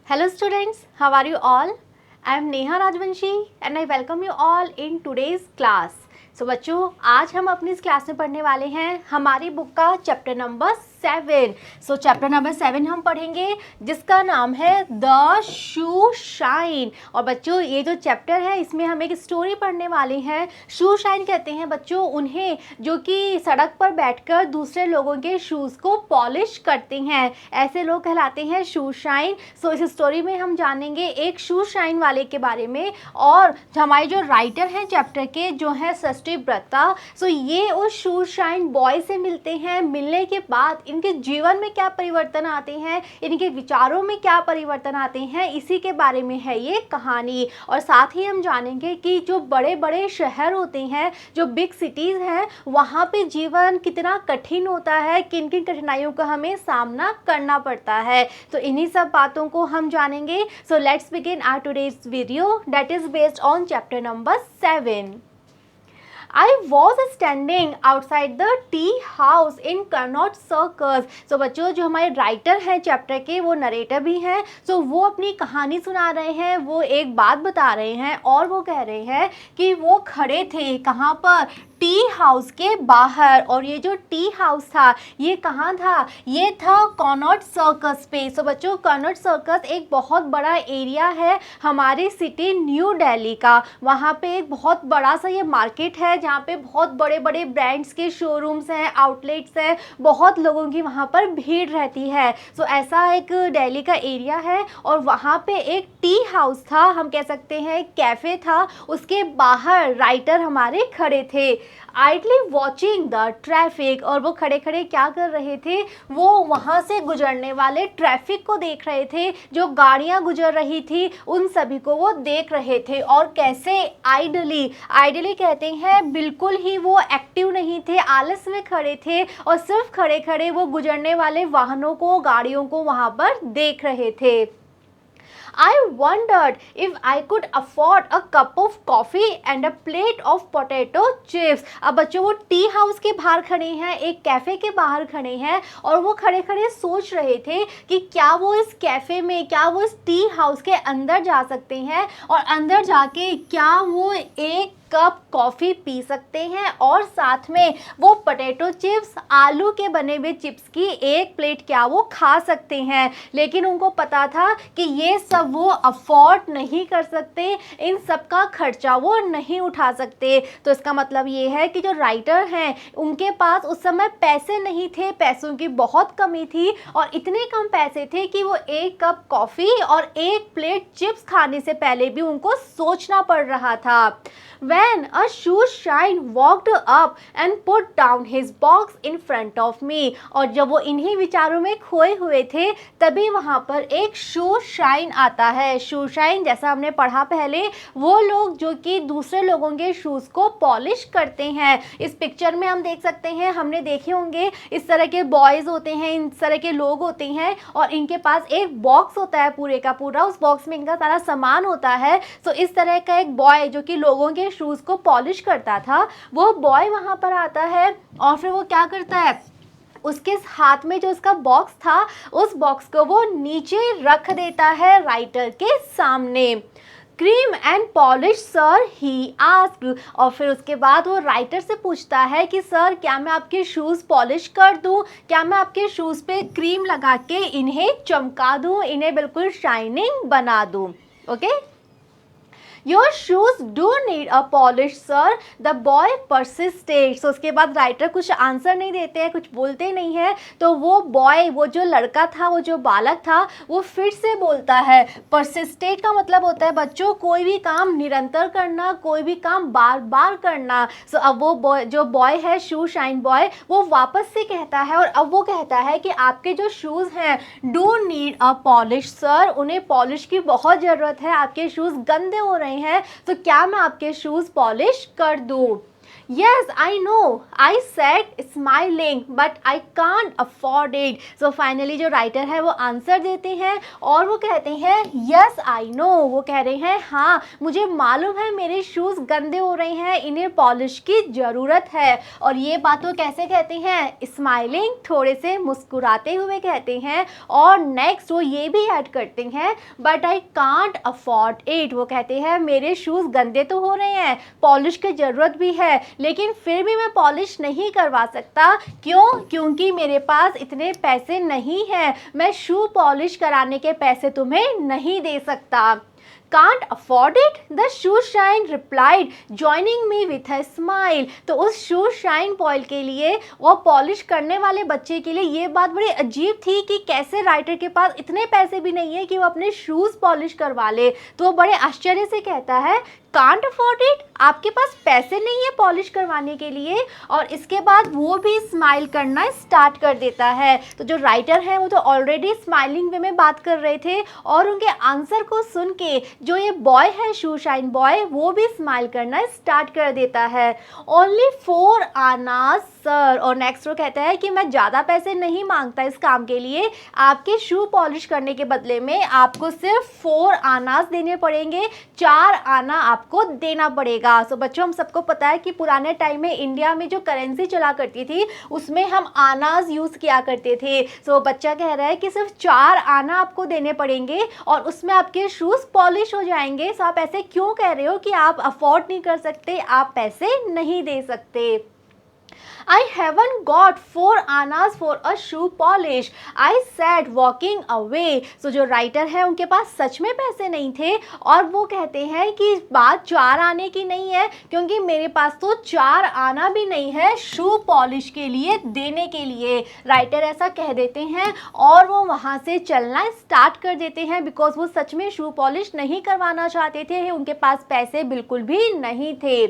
Hello students, how are you all? I am Neha Rajvanshi and I welcome you all in today's class. So बच्चों, आज हम अपनी इस class में पढ़ने वाले हैं हमारी बुक का चैप्टर नंबर 7. सो चैप्टर नंबर 7 हम पढ़ेंगे जिसका नाम है द शू शाइन. और बच्चों ये जो चैप्टर है इसमें हम एक स्टोरी पढ़ने वाले हैं. शू शाइन कहते हैं बच्चों उन्हें जो कि सड़क पर बैठकर दूसरे लोगों के शूज़ को पॉलिश करते हैं. ऐसे लोग कहलाते हैं शू शाइन. सो इस स्टोरी में हम जानेंगे एक शू शाइन वाले के बारे में और हमारे जो राइटर हैं चैप्टर के जो हैं सृष्टि ब्रता. सो ये उस शू शाइन बॉय से मिलते हैं. मिलने के बाद इनके जीवन में क्या परिवर्तन आते हैं, इनके विचारों में क्या परिवर्तन आते हैं, इसी के बारे में है ये कहानी. और साथ ही हम जानेंगे कि जो बड़े बड़े शहर होते हैं, जो बिग सिटीज़ हैं, वहाँ पे जीवन कितना कठिन होता है, किन किन कठिनाइयों का हमें सामना करना पड़ता है. तो इन्हीं सब बातों को हम जानेंगे. So let's begin our today's video that is based on chapter number 7. I was standing outside the tea house in Carnaut Circus. So बच्चों जो हमारे राइटर हैं चैप्टर के वो नरेटर भी हैं. सो वो अपनी कहानी सुना रहे हैं, वो एक बात बता रहे हैं और वो कह रहे हैं कि वो खड़े थे कहाँ पर, टी हाउस के बाहर. और ये जो टी हाउस था ये कहाँ था, ये था कॉनॉट सर्कस पे. सो बच्चों कॉनॉट सर्कस एक बहुत बड़ा एरिया है हमारी सिटी न्यू दिल्ली का. वहाँ पे एक बहुत बड़ा सा ये मार्केट है जहाँ पे बहुत बड़े बड़े ब्रांड्स के शोरूम्स हैं, आउटलेट्स हैं, बहुत लोगों की वहाँ पर भीड़ रहती है. सो ऐसा एक दिल्ली का एरिया है और वहाँ पे एक टी हाउस था, हम कह सकते हैं कैफ़े था. उसके बाहर राइटर हमारे खड़े थे आइडली वॉचिंग द ट्रैफिक. और वो खड़े खड़े क्या कर रहे थे, वो वहाँ से गुजरने वाले ट्रैफिक को देख रहे थे. जो गाड़ियाँ गुजर रही थी उन सभी को वो देख रहे थे. और कैसे, आइडली कहते हैं बिल्कुल ही वो एक्टिव नहीं थे, आलस में खड़े थे और सिर्फ खड़े खड़े वो गुजरने वाले वाहनों को, गाड़ियों को वहाँ पर देख रहे थे. I wondered if I could afford a cup of coffee and a plate of potato chips. अब बच्चों वो टी हाउस के बाहर खड़े हैं, एक कैफ़े के बाहर खड़े हैं और वो खड़े खड़े सोच रहे थे कि क्या वो इस कैफ़े में, क्या वो इस टी हाउस के अंदर जा सकते हैं और अंदर जाके क्या वो एक कप कॉफ़ी पी सकते हैं और साथ में वो पोटैटो चिप्स, आलू के बने हुए चिप्स की एक प्लेट क्या वो खा सकते हैं. लेकिन उनको पता था कि ये सब वो अफोर्ड नहीं कर सकते, इन सब का खर्चा वो नहीं उठा सकते. तो इसका मतलब ये है कि जो राइटर हैं उनके पास उस समय पैसे नहीं थे, पैसों की बहुत कमी थी और इतने कम पैसे थे कि वो एक कप कॉफ़ी और एक प्लेट चिप्स खाने से पहले भी उनको सोचना पड़ रहा था. When a shoe shine walked up and put down his box in front of me. और जब वो इन्हीं विचारों में खोए हुए थे तभी वहाँ पर एक शू शाइन आता है. शू शाइन जैसा हमने पढ़ा पहले, वो लोग जो कि दूसरे लोगों के शूज़ को पॉलिश करते हैं. इस पिक्चर में हम देख सकते हैं, हमने देखे होंगे इस तरह के बॉयज़ होते हैं, इन तरह के लोग होते हैं और इनके पास एक बॉक्स होता है पूरे का पूरा, उस बॉक्स में इनका सारा सामान होता है. सो इस तरह का एक बॉय जो कि लोगों के शूज़ को पॉलिश करता था, वो बॉय वहाँ पर आता है और फिर वो क्या करता है, उसके हाथ में जो उसका बॉक्स था उस बॉक्स को वो नीचे रख देता है राइटर के सामने. Cream and polish sir, he asked. और फिर उसके बाद वो राइटर से पूछता है कि सर क्या मैं आपके शूज़ पॉलिश कर दूं, क्या मैं आपके शूज़ पे क्रीम लगा के इन्हें चमका दूं, इन्हें बिल्कुल शाइनिंग बना दूं. Okay, Your shoes do need a polish, sir. The boy persisted. So उसके बाद राइटर कुछ आंसर नहीं देते हैं, कुछ बोलते नहीं है. तो वो बॉय, वो जो लड़का था, वो जो बालक था, वो फिर से बोलता है. persisted का मतलब होता है बच्चों कोई भी काम निरंतर करना, कोई भी काम बार बार करना. सो अब वो बॉय, जो बॉय है शू शाइन बॉय, वो वापस से कहता है और अब वो कहता है कि आपके जो शूज़ हैं do need a polish sir, उन्हें पॉलिश की बहुत ज़रूरत है, आपके शूज़ गंदे हो रहे हैं, तो क्या मैं आपके शूज़ पॉलिश कर दूं. Yes, I know. I said smiling, but I can't afford it. So finally जो राइटर है वो आंसर देते हैं और वो कहते हैं Yes, I know. वो कह रहे हैं हाँ मुझे मालूम है मेरे शूज़ गंदे हो रहे हैं, इन्हें पॉलिश की ज़रूरत है। और ये बात वो कैसे कहते हैं? स्माइलिंग, थोड़े से मुस्कुराते हुए कहते हैं। और नेक्स्ट वो ये भी ऐड करते हैं but I can't afford it. वो कहते हैं मेरे शूज़ गंदे तो हो रहे हैं, पॉलिश की ज़रूरत भी है, लेकिन फिर भी मैं पॉलिश नहीं करवा सकता। क्यों? क्योंकि मेरे पास इतने पैसे नहीं हैं, मैं शू पॉलिश कराने के पैसे तुम्हें नहीं दे सकता। Can't afford it? The shoe shine replied, joining me with a smile. तो उस शू शाइन बॉय के लिए और पॉलिश करने वाले बच्चे के लिए ये बात बड़ी अजीब थी कि कैसे राइटर के पास इतने पैसे भी नहीं है कि वो अपने शूज़ पॉलिश करवा ले। तो वो बड़े आश्चर्य से कहता है कांट अफोर्ड इट, आपके पास पैसे नहीं है पॉलिश करवाने के लिए। और इसके बाद वो भी स्माइल करना स्टार्ट कर देता है। तो जो राइटर है वो तो ऑलरेडी स्माइलिंग वे में बात कर रहे थे और उनके आंसर को सुन के जो ये बॉय है शू शाइन बॉय वो भी स्माइल करना स्टार्ट कर देता है। ओनली 4 आनाज सर। और नेक्स्ट वो कहता है कि मैं ज़्यादा पैसे नहीं मांगता इस काम के लिए, आपके शू पॉलिश करने के बदले में आपको सिर्फ 4 आनाज देने पड़ेंगे, 4 आना आपको देना पड़ेगा। सो बच्चों हम सबको पता है कि पुराने टाइम में इंडिया में जो करेंसी चला करती थी उसमें हम आनाज यूज़ किया करते थे। सो बच्चा कह रहा है कि सिर्फ 4 आना आपको देने पड़ेंगे और उसमें आपके शूज़ पॉलिश हो जाएंगे। सो आप ऐसे क्यों कह रहे हो कि आप अफोर्ड नहीं कर सकते, आप पैसे नहीं दे सकते? I haven't got 4 आनाज for a shoe polish. I said walking away. So जो राइटर है उनके पास सच में पैसे नहीं थे और वो कहते हैं कि बात 4 आने की नहीं है क्योंकि मेरे पास तो 4 आना भी नहीं है शू पॉलिश के लिए देने के लिए। राइटर ऐसा कह देते हैं और वो वहाँ से चलना स्टार्ट कर देते हैं बिकॉज वो सच में शू पॉलिश नहीं करवाना चाहते थे, उनके पास पैसे बिल्कुल भी नहीं थे।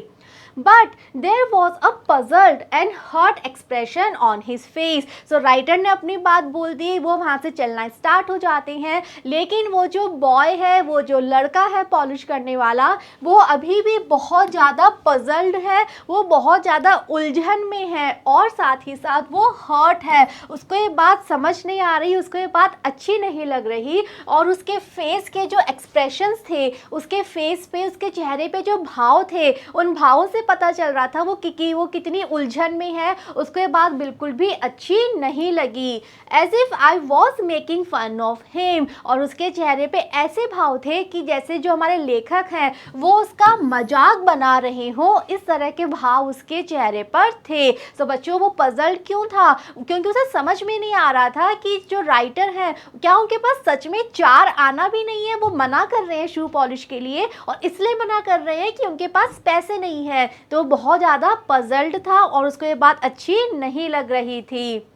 But there was a puzzled and hurt expression on his face. So writer ने अपनी बात बोल दी, वो वहाँ से चलना स्टार्ट हो जाते हैं। लेकिन वो जो बॉय है, वो जो लड़का है पॉलिश करने वाला, वो अभी भी बहुत ज़्यादा पजल्ड है, वो बहुत ज़्यादा उलझन में है और साथ ही साथ वो हर्ट है। उसको ये बात समझ नहीं आ रही, उसको ये बात अच्छी नहीं लग रही और उसके फेस के जो एक्सप्रेशंस थे, उसके फेस पे, उसके चेहरे पे जो भाव थे, उन भावों से पता चल रहा था वो कितनी उलझन में है। उसको ये बात बिल्कुल भी अच्छी नहीं लगी। As if I was making fun of him. और उसके चेहरे पे ऐसे भाव थे कि जैसे जो हमारे लेखक हैं वो उसका मजाक बना रहे हो, इस तरह के भाव उसके चेहरे पर थे। तो बच्चों वो पजल्ड क्यों था? क्योंकि उसे समझ में नहीं आ रहा था कि जो राइटर हैं क्या उनके पास सच में 4 आना भी नहीं है। वो मना कर रहे हैं शू पॉलिश के लिए और इसलिए मना कर रहे हैं कि उनके पास पैसे नहीं है। तो बहुत ज़्यादा पजल्ड था और उसको ये बात अच्छी नहीं लग रही थी।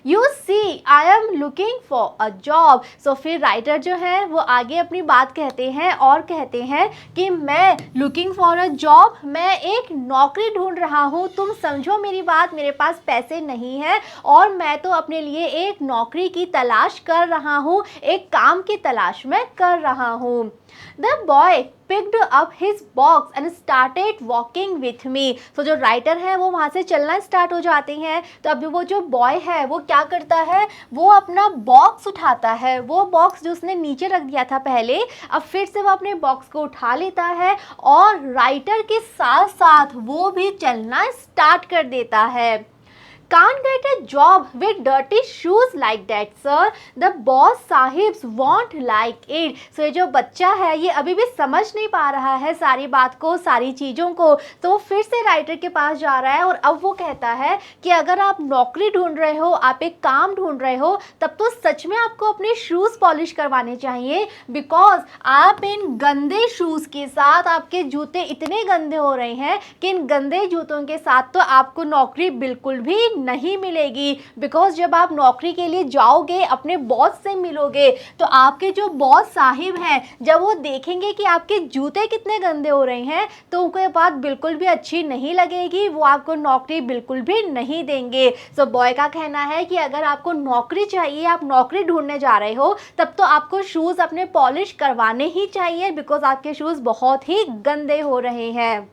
You see, I am looking for a job. So फिर राइटर जो है वो आगे अपनी बात कहते हैं और कहते हैं कि मैं looking for a job, मैं एक नौकरी ढूंढ रहा हूँ। तुम समझो मेरी बात, मेरे पास पैसे नहीं है और मैं तो अपने लिए एक नौकरी की तलाश कर रहा हूँ, एक काम की तलाश में कर रहा हूँ। The boy picked up his box and started walking with me. So जो राइटर है वो वहाँ से चलना स्टार्ट हो जाते हैं। तो अभी वो जो बॉय है वो क्या करता है, वो अपना बॉक्स उठाता है। वो बॉक्स जो उसने नीचे रख दिया था पहले, अब फिर से वो अपने बॉक्स को उठा लेता है और राइटर के साथ साथ वो भी चलना स्टार्ट कर देता है। Can't get a job with dirty shoes like that, sir. The boss sahibs won't like it. So ये जो बच्चा है ये अभी भी समझ नहीं पा रहा है सारी बात को, सारी चीज़ों को। तो वो फिर से राइटर के पास जा रहा है और अब वो कहता है कि अगर आप नौकरी ढूंढ रहे हो, आप एक काम ढूंढ रहे हो, तब तो सच में आपको अपने शूज़ पॉलिश करवाने चाहिए बिकॉज आप इन गंदे शूज़ के साथ, आपके जूते इतने गंदे हो रहे हैं कि इन गंदे जूतों के साथ तो आपको नौकरी बिल्कुल भी नहीं मिलेगी। बिकॉज जब आप नौकरी के लिए जाओगे, अपने बॉस से मिलोगे, तो आपके जो बॉस साहिब हैं जब वो देखेंगे कि आपके जूते कितने गंदे हो रहे हैं तो उनको ये बात बिल्कुल भी अच्छी नहीं लगेगी, वो आपको नौकरी बिल्कुल भी नहीं देंगे। सो बॉय का कहना है कि अगर आपको नौकरी चाहिए, आप नौकरी ढूंढने जा रहे हो, तब तो आपको शूज़ अपने पॉलिश करवाने ही चाहिए बिकॉज आपके शूज़ बहुत ही गंदे हो रहे हैं।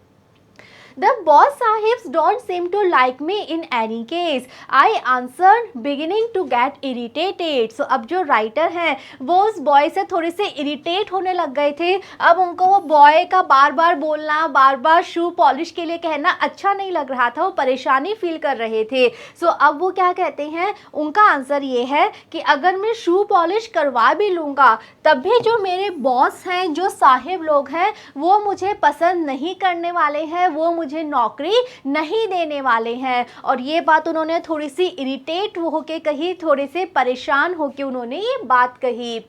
The boss sahibs don't seem to like me in any case, I answer beginning to get irritated. So अब जो राइटर हैं वो उस बॉय से थोड़े से इरिटेट होने लग गए थे। अब उनको वो बॉय का बार बार बोलना, बार बार शू पॉलिश के लिए कहना अच्छा नहीं लग रहा था, वो परेशानी फील कर रहे थे। सो अब वो क्या कहते हैं, उनका आंसर ये है कि अगर मैं शू पॉलिश करवा भी लूँगा तब भी जो मेरे बॉस हैं, जो साहिब लोग हैं, वो मुझे पसंद नहीं करने वाले हैं, वो मुझे नौकरी नहीं देने वाले हैं। और ये बात उन्होंने थोड़ी सी इरिटेट होके कही, थोड़े से परेशान होके उन्होंने ये बात कही।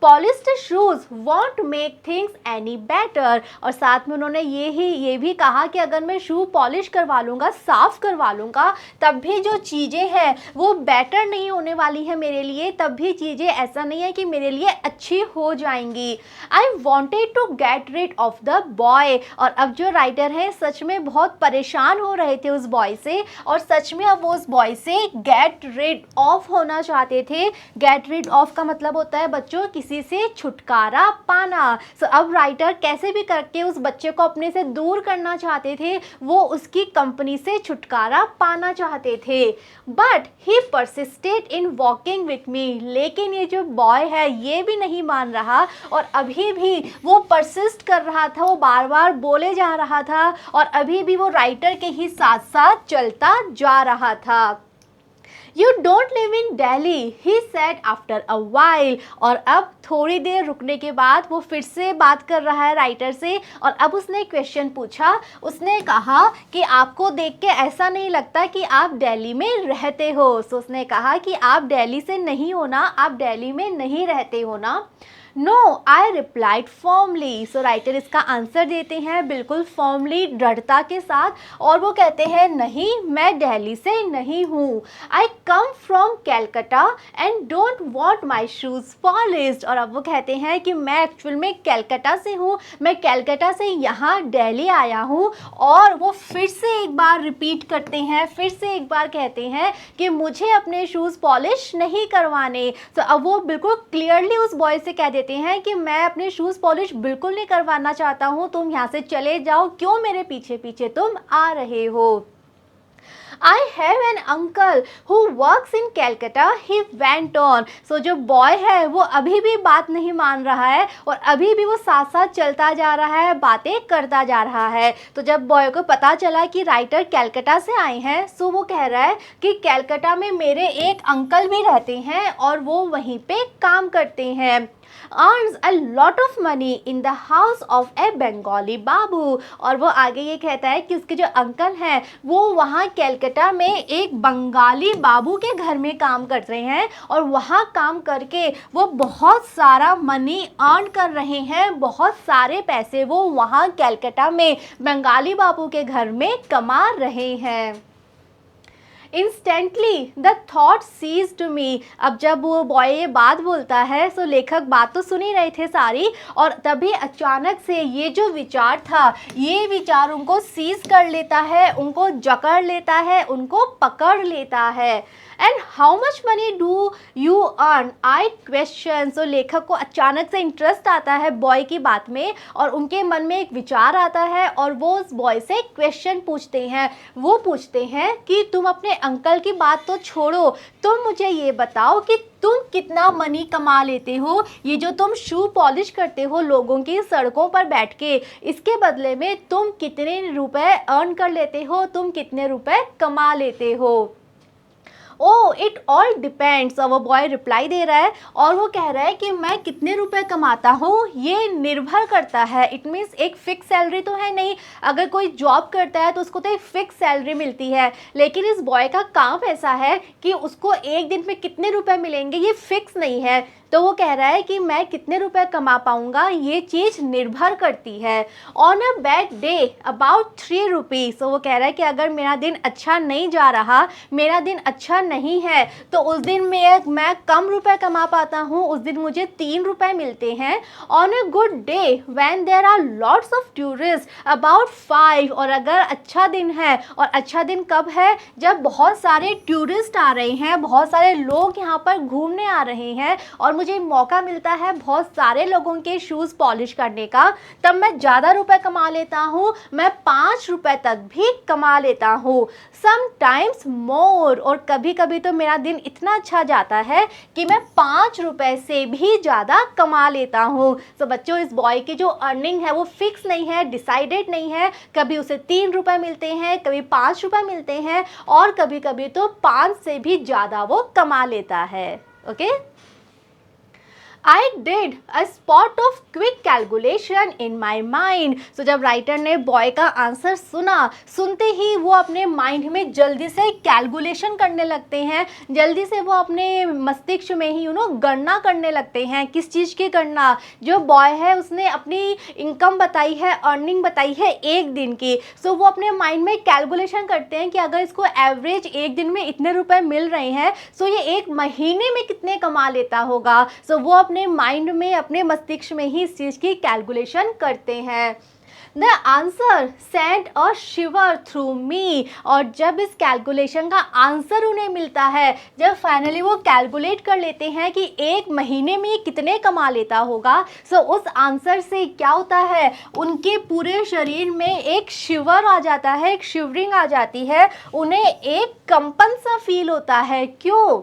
Polished shoes want make things any better, और साथ में उन्होंने ये भी कहा कि अगर मैं शू पॉलिश करवा लूँगा, साफ़ करवा लूँगा, तब भी जो चीज़ें हैं वो बेटर नहीं होने वाली है मेरे लिए, तब भी चीज़ें ऐसा नहीं है कि मेरे लिए अच्छी हो जाएंगी। I wanted to get rid of the boy, और अब जो राइटर हैं सच में बहुत परेशान हो रहे थे उस बॉय से, और सच में अब वो उस बॉय से गेट रिड ऑफ होना चाहते थे। गेट रिड ऑफ का मतलब होता है बच्चों किसी से छुटकारा पाना। सो अब राइटर कैसे भी करके उस बच्चे को अपने से दूर करना चाहते थे, वो उसकी कंपनी से छुटकारा पाना चाहते थे। But he persisted in walking with me, लेकिन ये जो बॉय है ये भी नहीं मान रहा, और अभी भी वो परसिस्ट कर रहा था, वो बार बार बोले जा रहा था, और अभी भी वो राइटर के ही साथ साथ चलता जा रहा था। You don't live in Delhi, he said after a while, और अब थोड़ी देर रुकने के बाद वो फिर से बात कर रहा है राइटर से, और अब उसने क्वेश्चन पूछा। उसने कहा कि आपको देख के ऐसा नहीं लगता कि आप दिल्ली में रहते हो। सो उसने कहा कि आप दिल्ली से नहीं हो ना, आप दिल्ली में नहीं रहते हो ना। No, I replied formally. So writer इसका आंसर देते हैं बिल्कुल फॉर्मली, दृढ़ता के साथ, और वो कहते हैं नहीं, मैं दिल्ली से नहीं हूँ। I come from Calcutta and don't want my shoes polished, और अब वो कहते हैं कि मैं एक्चुअल में कैलकाटा से हूँ, मैं कैलकाटा से यहाँ दिल्ली आया हूँ। और वो फिर से एक बार रिपीट करते हैं, फिर से एक बार कहते हैं कि मुझे अपने शूज़ पॉलिश नहीं करवाने। तो अब वो बिल्कुल क्लियरली उस बॉय से कह देते हैं कि मैं अपने शूज़ पॉलिश बिल्कुल नहीं करवाना चाहता हूँ, तुम यहाँ से चले जाओ, क्यों मेरे पीछे पीछे तुम आ रहे हो। I have an uncle who works in Calcutta, he went on. So जो बॉय है वो अभी भी बात नहीं मान रहा है, और अभी भी वो साथ साथ चलता जा रहा है, बातें करता जा रहा है। तो जब बॉय को पता चला कि राइटर कैलकाटा से आए हैं, सो वो कह रहा है कि कैलकाटा में मेरे एक अंकल भी रहते हैं और वो वहीं पे काम करते हैं। earns a lot of money in the house of a Bengali बाबू, और वो आगे ये कहता है कि उसके जो अंकल हैं वो वहाँ कैलकाटा में एक बंगाली बाबू के घर में काम कर रहे हैं, और वहाँ काम करके वो बहुत सारा मनी अर्न कर रहे हैं, बहुत सारे पैसे वो वहाँ कैलकाटा में बंगाली बाबू के घर में कमा रहे हैं। Instantly the thought ceases to me. अब जब वो बॉय ये बात बोलता है, सो लेखक बात तो सुन ही रहे थे सारी, और तभी अचानक से ये जो विचार था, ये विचार उनको सीज कर लेता है, उनको जकड़ लेता है, उनको पकड़ लेता है। And how much money do you earn, I question. So लेखक को अचानक से इंटरेस्ट आता है बॉय की बात में, और उनके मन में एक विचार आता है, और वो उस बॉय से क्वेश्चन पूछते हैं। वो पूछते हैं कि तुम अपने अंकल की बात तो छोड़ो, तुम मुझे ये बताओ कि तुम कितना मनी कमा लेते हो, ये जो तुम शू पॉलिश करते हो लोगों की सड़कों पर बैठ के, इसके बदले में तुम कितने रुपए अर्न कर लेते हो, तुम कितने रुपए कमा लेते हो। ओ इट ऑल डिपेंड्स, और वो बॉय रिप्लाई दे रहा है, और वो कह रहा है कि मैं कितने रुपए कमाता हूँ ये निर्भर करता है। इट मीन्स एक फिक्स सैलरी तो है नहीं, अगर कोई जॉब करता है तो उसको तो एक फिक्स सैलरी मिलती है, लेकिन इस बॉय का काम ऐसा है कि उसको एक दिन में कितने रुपए मिलेंगे ये फिक्स नहीं है। तो वो कह रहा है कि मैं कितने रुपए कमा पाऊंगा ये चीज़ निर्भर करती है। On a bad day about 3 rupees. तो वो कह रहा है कि अगर मेरा दिन अच्छा नहीं जा रहा, मेरा दिन अच्छा नहीं है, तो उस दिन मैं कम रुपए कमा पाता हूँ, उस दिन मुझे 3 रुपए मिलते हैं। On a good day when there are lots of tourist about 5। और अगर अच्छा दिन है, और अच्छा दिन कब है, जब बहुत सारे टूरिस्ट आ रहे हैं, बहुत सारे लोग यहाँ पर घूमने आ रहे हैं, और मुझे मौका मिलता है बहुत सारे लोगों के शूज़ पॉलिश करने का, तब मैं ज़्यादा रुपए कमा लेता हूँ, मैं 5 रुपए तक भी कमा लेता हूँ, समटाइम्स मोर। और कभी कभी तो मेरा दिन इतना अच्छा जाता है कि मैं 5 रुपए से भी ज़्यादा कमा लेता हूँ। तो बच्चों, इस बॉय की जो अर्निंग है वो फिक्स नहीं है, डिसाइडेड नहीं है। कभी उसे 3 रुपए मिलते हैं, कभी 5 रुपए मिलते हैं, और कभी कभी तो 5 से भी ज़्यादा वो कमा लेता है। Okay, I did a spot of quick calculation in my mind। तो जब राइटर ने बॉय का आंसर सुना, सुनते ही वो अपने माइंड में जल्दी से कैलकुलेशन करने लगते हैं, जल्दी से वो अपने मस्तिष्क में ही गणना करने लगते हैं। किस चीज़ की गणना? जो बॉय है उसने अपनी इनकम बताई है, अर्निंग बताई है एक दिन की। सो वो अपने माइंड में कैलकुलेशन करते हैं कि अगर इसको एवरेज एक दिन में इतने रुपए मिल रहे हैं, सो ये एक महीने में कितने कमा लेता होगा। सो वो अपने माइंड में, अपने मस्तिष्क में ही इस चीज़ की कैलकुलेशन करते हैं। The answer sent a shiver through me. और जब इस कैलकुलेशन का आंसर उन्हें मिलता है, जब फाइनली वो कैलकुलेट कर लेते हैं कि एक महीने में ये कितने कमा लेता होगा, सो उस आंसर से क्या होता है, उनके पूरे शरीर में एक शिवर आ जाता है, एक शिवरिंग आ जाती है, उन्हें एक कंपन सा फील होता है। क्यों?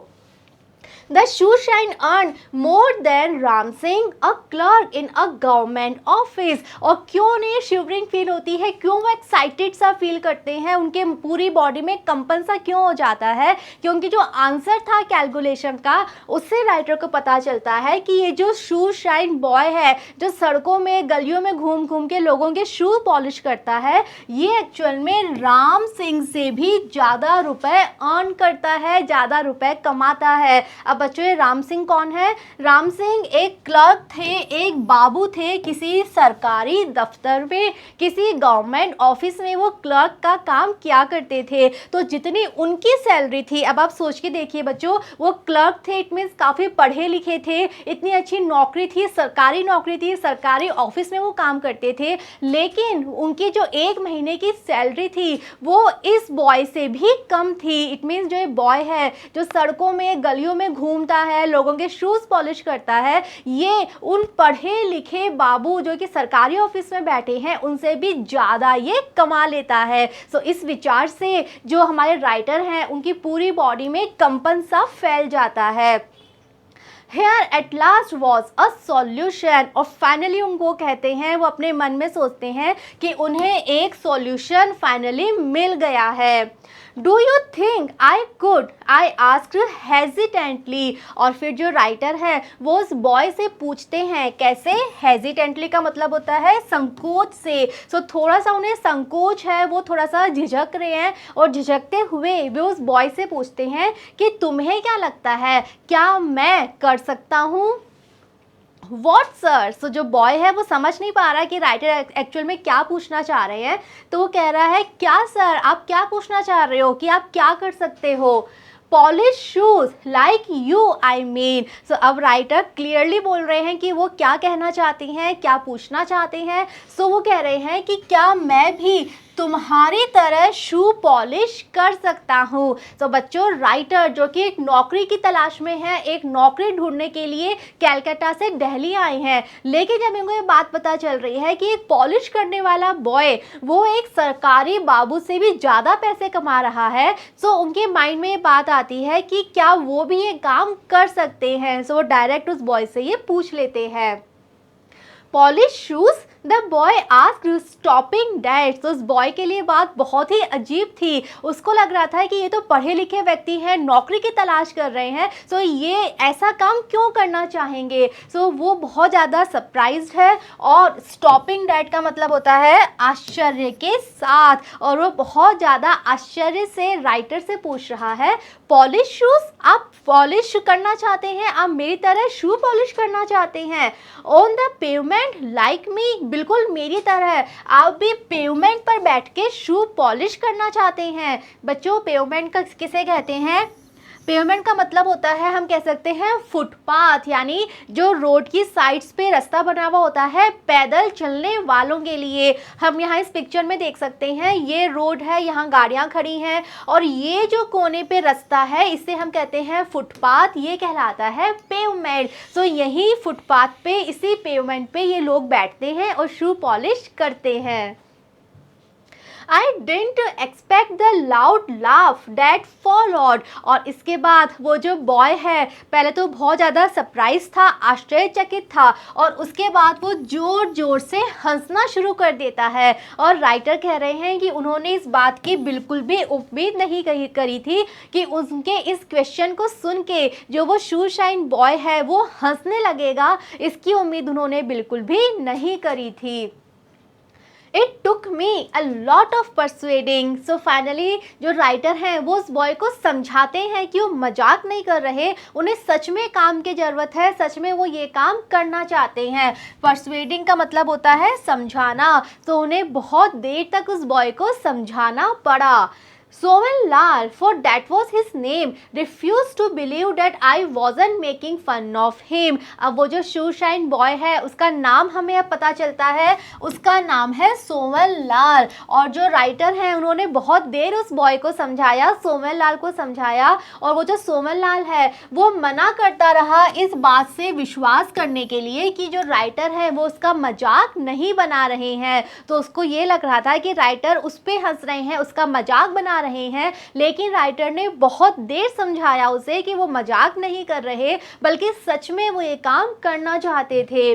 The shoeshine earned more than Ram Singh, a clerk in a government office। और क्यों उन्हें शिवरिंग फील होती है, क्यों वो एक्साइटेड सा फील करते हैं, उनके पूरी बॉडी में कंपन सा क्यों हो जाता है? क्योंकि जो आंसर था कैलकुलेशन का, उससे राइटर को पता चलता है कि ये जो शू शाइन बॉय है, जो सड़कों में, गलियों में घूम घूम के लोगों के शू पॉलिश करता है, ये एक्चुअल में राम सिंह से भी ज़्यादा रुपए अर्न करता है, ज़्यादा रुपए कमाता है। अब बच्चों, ये राम सिंह कौन है? राम सिंह एक क्लर्क थे, एक बाबू थे किसी सरकारी दफ्तर में, किसी गवर्नमेंट ऑफिस में वो क्लर्क का काम किया करते थे। तो जितनी उनकी सैलरी थी, अब आप सोच के देखिए बच्चों, वो क्लर्क थे, इट मीन्स काफ़ी पढ़े लिखे थे, इतनी अच्छी नौकरी थी, सरकारी नौकरी थी, सरकारी ऑफिस में वो काम करते थे, लेकिन उनकी जो एक महीने की सैलरी थी वो इस बॉय से भी कम थी। इट मीन्स जो ये बॉय है, जो सड़कों में, गलियों में घूमता है, लोगों के शूज़ पॉलिश करता है, ये उन पढ़े लिखे बाबू जो कि सरकारी ऑफिस में बैठे हैं, उनसे भी ज़्यादा ये कमा लेता है। सो इस विचार से जो हमारे राइटर हैं, उनकी पूरी बॉडी में कंपन सा फैल जाता है। Here at last was a solution। और फाइनली उनको कहते हैं, वो अपने मन में सोचते हैं कि उन्हें एक सॉल्यूशन फाइनली मिल गया है। Do you think I could? I asked hesitantly. और फिर जो राइटर है वो उस बॉय से पूछते हैं, कैसे? हेजिटेंटली का मतलब होता है संकोच से। सो थोड़ा सा उन्हें संकोच है, वो थोड़ा सा झिझक रहे हैं, और झिझकते हुए वे उस बॉय से पूछते हैं कि तुम्हें क्या लगता है, क्या मैं कर सकता हूँ? What sir? सो जो बॉय है वो समझ नहीं पा रहा है कि राइटर एक्चुअल में क्या पूछना चाह रहे हैं, तो वो कह रहा है, क्या सर, आप क्या पूछना चाह रहे हो, कि आप क्या कर सकते हो? Polish shoes like you I mean. So अब राइटर क्लियरली बोल रहे हैं कि वो क्या कहना चाहती हैं, क्या पूछना चाहते हैं। सो वो कह रहे हैं कि क्या मैं भी तुम्हारी तरह शू पॉलिश कर सकता हूँ। तो बच्चों, राइटर जो कि एक नौकरी की तलाश में है, एक नौकरी ढूंढने के लिए कैलकाटा से दिल्ली आए हैं, लेकिन जब इनको ये बात पता चल रही है कि एक पॉलिश करने वाला बॉय वो एक सरकारी बाबू से भी ज़्यादा पैसे कमा रहा है, सो उनके माइंड में ये बात आती है कि क्या वो भी ये काम कर सकते हैं। सो वो डायरेक्ट उस बॉय से ये पूछ लेते हैं, polish shoes? The boy asked stopping that. तो उस बॉय के लिए बात बहुत ही अजीब थी। उसको लग रहा था कि ये तो पढ़े लिखे व्यक्ति हैं, नौकरी की तलाश कर रहे हैं, सो ये ऐसा काम क्यों करना चाहेंगे। सो वो बहुत ज़्यादा सरप्राइज्ड है। और स्टॉपिंग डैट का मतलब होता है आश्चर्य के साथ, और वो बहुत ज़्यादा आश्चर्य से राइटर से पूछ रहा है, पॉलिश शूज़? आप पॉलिश करना चाहते हैं, आप मेरी तरह शू पॉलिश करना चाहते हैं? On the pavement like me? बिल्कुल मेरी तरह आप भी पेवमेंट पर बैठ के शू पॉलिश करना चाहते हैं। बच्चों, पेवमेंट का किसे कहते हैं? पेवमेंट का मतलब होता है, हम कह सकते हैं फुटपाथ, यानी जो रोड की साइड्स पे रास्ता बना हुआ होता है पैदल चलने वालों के लिए। हम यहाँ इस पिक्चर में देख सकते हैं ये रोड है, यहाँ गाड़ियाँ खड़ी हैं और ये जो कोने पे रास्ता है इसे हम कहते हैं फुटपाथ, ये कहलाता है पेवमेंट। सो यही फुटपाथ पे, इसी पेवमेंट पे ये लोग बैठते हैं और शू पॉलिश करते हैं। I didn't expect the loud laugh that followed। और इसके बाद वो जो बॉय है पहले तो बहुत ज़्यादा सरप्राइज था, आश्चर्यचकित था, और उसके बाद वो ज़ोर ज़ोर से हंसना शुरू कर देता है। और राइटर कह रहे हैं कि उन्होंने इस बात की बिल्कुल भी उम्मीद नहीं करी थी कि उनके इस क्वेश्चन को सुन के जो वो शू शाइन बॉय है वो हंसने लगेगा, इसकी उम्मीद उन्होंने बिल्कुल भी नहीं करी थी। It took me a lot of persuading। So finally जो राइटर हैं वो उस बॉय को समझाते हैं कि वो मजाक नहीं कर रहे, उन्हें सच में काम की ज़रूरत है, सच में वो ये काम करना चाहते हैं। परsuading का मतलब होता है समझाना, तो उन्हें बहुत देर तक उस बॉय को समझाना पड़ा। Somenlal, for that was his name, refused to believe that I wasn't making fun of him। अब वो जो शू शाइन बॉय है उसका नाम हमें अब पता चलता है, उसका नाम है सोमनलाल। और जो राइटर हैं उन्होंने बहुत देर उस बॉय को समझाया, सोमनलाल को समझाया, और वो जो सोमनलाल है वो मना करता रहा इस बात से विश्वास करने के लिए कि जो राइटर है वो उसका मजाक नहीं बना रहे हैं। तो उसको ये लग रहा था कि राइटर उस पर हंस रहे हैं, उसका मजाक बना रहे हैं, लेकिन राइटर ने बहुत देर समझाया उसे कि वो मजाक नहीं कर रहे बल्कि सच में वो ये काम करना चाहते थे।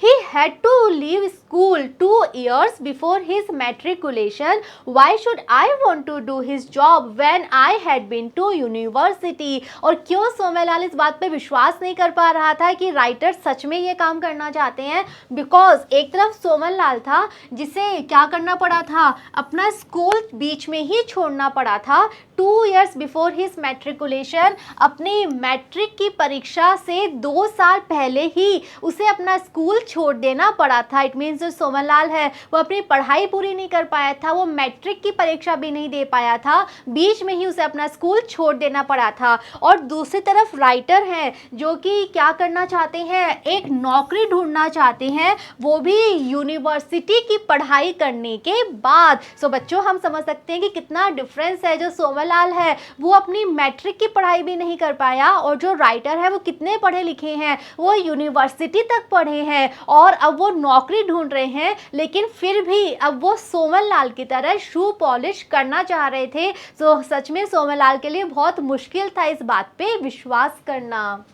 He had to leave school 2 years before his matriculation। Why should I want to do his job when I had been to university। और क्यों सोमेलाल इस बात पे विश्वास नहीं कर पा रहा था कि राइटर सच में ये काम करना चाहते हैं? बिकॉज एक तरफ सोमनलाल था जिसे क्या करना पड़ा था, अपना स्कूल बीच में ही छोड़ना पड़ा था। 2 years before his matriculation, अपनी मैट्रिक की परीक्षा से 2 साल पहले ही उसे अपना स्कूल छोड़ देना पड़ा था। इट मीन्स जो सोमनलाल है वो अपनी पढ़ाई पूरी नहीं कर पाया था, वो मैट्रिक की परीक्षा भी नहीं दे पाया था, बीच में ही उसे अपना स्कूल छोड़ देना पड़ा था। और दूसरी तरफ राइटर हैं जो कि क्या करना चाहते हैं, एक नौकरी ढूंढना चाहते हैं, वो भी यूनिवर्सिटी की पढ़ाई करने के बाद। सो बच्चों हम समझ सकते हैं कि कितना डिफरेंस है। जो सोमनलाल है वो अपनी मैट्रिक की पढ़ाई भी नहीं कर पाया, और जो राइटर है वो कितने पढ़े लिखे हैं, वो यूनिवर्सिटी तक पढ़े हैं और अब वो नौकरी ढूंढ रहे हैं, लेकिन फिर भी अब वो सोमनलाल की तरह शू पॉलिश करना चाह रहे थे। तो सच में सोमनलाल के लिए बहुत मुश्किल था इस बात पे विश्वास करना।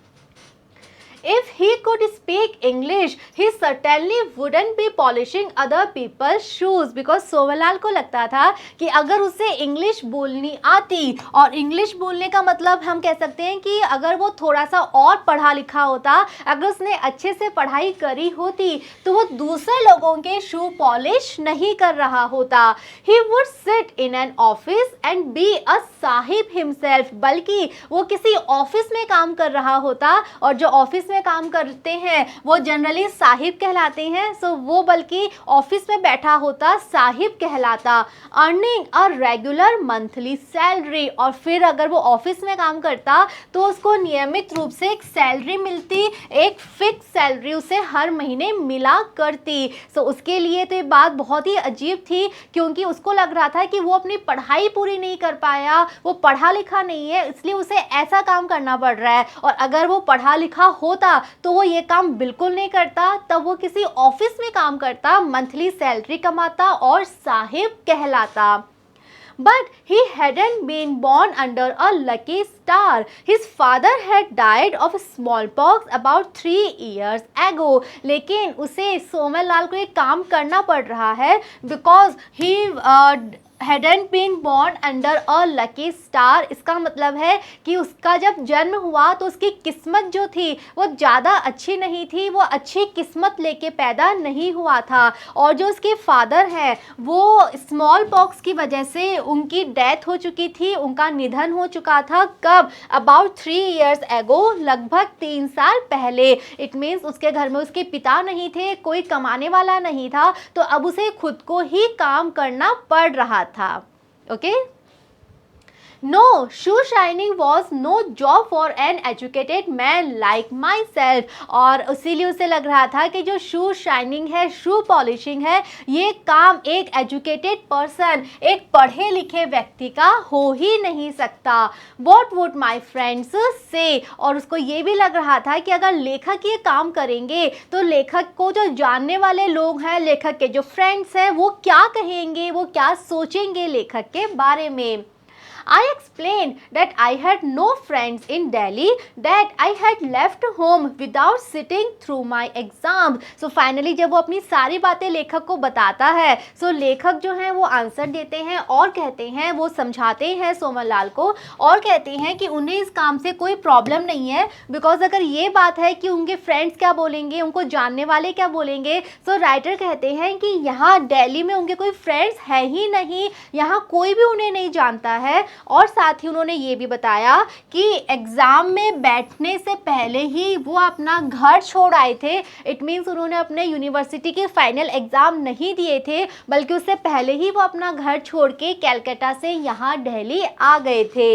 If he could speak English, he certainly wouldn't be polishing other people's shoes। Because Somanlal को लगता था कि अगर उसे इंग्लिश बोलनी आती, और इंग्लिश बोलने का मतलब हम कह सकते हैं कि अगर वो थोड़ा सा और पढ़ा लिखा होता, अगर उसने अच्छे से पढ़ाई करी होती, तो वो दूसरे लोगों के शू पॉलिश नहीं कर रहा होता। He would sit in an office and be a Sahib himself। बल्कि वो किसी ऑफिस में काम कर रहा होता, और जो ऑफिस में काम करते हैं वो जनरली साहिब कहलाते हैं। सो वो बल्कि ऑफिस में बैठा होता, साहिब कहलाता। Earning a regular monthly salary, और फिर अगर वो ऑफिस में काम करता तो उसको नियमित रूप से एक सैलरी मिलती, एक फिक्स सैलरी उसे हर महीने मिला करती। सो उसके लिए तो ये बात बहुत ही अजीब थी, क्योंकि उसको लग रहा था कि वो अपनी पढ़ाई पूरी नहीं कर पाया, वो पढ़ा लिखा नहीं है, इसलिए उसे ऐसा काम करना पड़ रहा है। और अगर वो पढ़ा लिखा होता तो वो ये काम बिल्कुल नहीं करता, तब वो किसी ऑफिस में काम करता, मंथली सैलरी कमाता और साहिब कहलाता। But he hadn't been born under a lucky star। His father had died of smallpox about 3 years ago। लेकिन उसे सोमनलाल को एक काम करना पड़ रहा है because he hadn't been born under a lucky star। इसका मतलब है कि उसका जब जन्म हुआ तो उसकी किस्मत जो थी वो ज़्यादा अच्छी नहीं थी, वो अच्छी किस्मत लेके पैदा नहीं हुआ था। और जो उसके फादर हैं वो स्मॉल पॉक्स की वजह से उनकी डेथ हो चुकी थी, उनका निधन हो चुका था। कब? अबाउट 3 years ago, लगभग 3 साल पहले। इट मीन्स उसके घर में उसके पिता नहीं थे, कोई कमाने वाला नहीं था, तो अब उसे खुद को ही काम करना पड़ रहा था। Okay No, shoe shining was no job for an educated man like myself. और इसीलिए उसे लग रहा था कि जो शू शाइनिंग है, शू पॉलिशिंग है, ये काम एक एजुकेटेड पर्सन, एक पढ़े लिखे व्यक्ति का हो ही नहीं सकता. What would my friends say? और उसको ये भी लग रहा था कि अगर लेखक ये काम करेंगे तो लेखक को जो जानने वाले लोग हैं, लेखक के जो फ्रेंड्स हैं, वो क्या कहेंगे, वो क्या सोचेंगे लेखक के बारे में. I explained that I had no friends in Delhi, that I had left home without sitting through my exam. So finally जब वो अपनी सारी बातें लेखक को बताता है, so लेखक जो हैं वो आंसर देते हैं और कहते हैं, वो समझाते हैं सोमनलाल को और कहते हैं कि उन्हें इस काम से कोई प्रॉब्लम नहीं है, बिकॉज अगर ये बात है कि उनके फ्रेंड्स क्या बोलेंगे, उनको जानने वाले क्या बोलेंगे, so राइटर कहते हैं कि यहाँ दिल्ली में उनके कोई फ्रेंड्स है ही नहीं, यहाँ कोई भी उन्हें नहीं जानता है. और साथ ही उन्होंने ये भी बताया कि एग्ज़ाम में बैठने से पहले ही वो अपना घर छोड़ आए थे. इट मीन्स उन्होंने अपने यूनिवर्सिटी के फाइनल एग्ज़ाम नहीं दिए थे, बल्कि उससे पहले ही वो अपना घर छोड़ के कैलकाटा से यहाँ दिल्ली आ गए थे.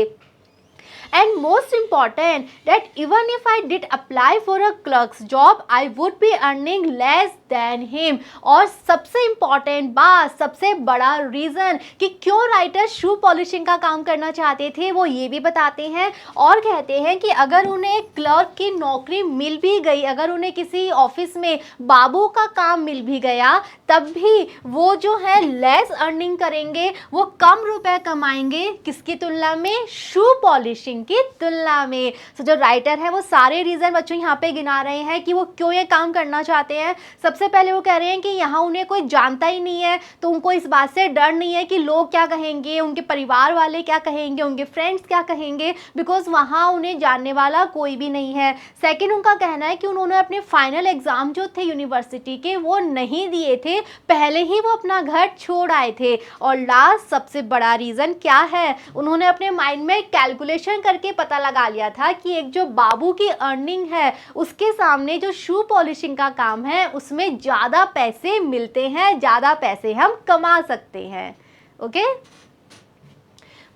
And most important that even if I did apply for a clerk's job, I would be earning less than him. और सबसे इम्पॉर्टेंट बात, सबसे बड़ा रीज़न कि क्यों राइटर शू पॉलिशिंग का काम करना चाहते थे, वो ये भी बताते हैं और कहते हैं कि अगर उन्हें क्लर्क की नौकरी मिल भी गई, अगर उन्हें किसी ऑफिस में बाबू का काम मिल भी गया, तब भी वो जो है लेस अर्निंग करेंगे, वो कम रुपए कमाएंगे. किसकी तुलना में? शू पॉलिशिंग की तुलना में. तो जो राइटर है वो सारे रीज़न बच्चों यहाँ पे गिना रहे हैं कि वो क्यों ये काम करना चाहते हैं. सबसे पहले वो कह रहे हैं कि यहाँ उन्हें कोई जानता ही नहीं है, तो उनको इस बात से डर नहीं है कि लोग क्या कहेंगे, उनके परिवार वाले क्या कहेंगे, उनके फ्रेंड्स क्या कहेंगे, बिकॉज वहाँ उन्हें जानने वाला कोई भी नहीं है. सेकेंड, उनका कहना है कि उन्होंने अपने फाइनल एग्ज़ाम जो थे यूनिवर्सिटी के वो नहीं दिए थे, पहले ही वो अपना घर छोड़ आए थे. और लास्ट सबसे बड़ा रीज़न क्या है, उन्होंने अपने माइंड में कैलकुलेशन करके पता लगा लिया था कि एक जो बाबू की अर्निंग है उसके सामने जो शू पॉलिशिंग का काम है उसमें ज़्यादा पैसे मिलते हैं, ज़्यादा पैसे हम कमा सकते हैं. Okay,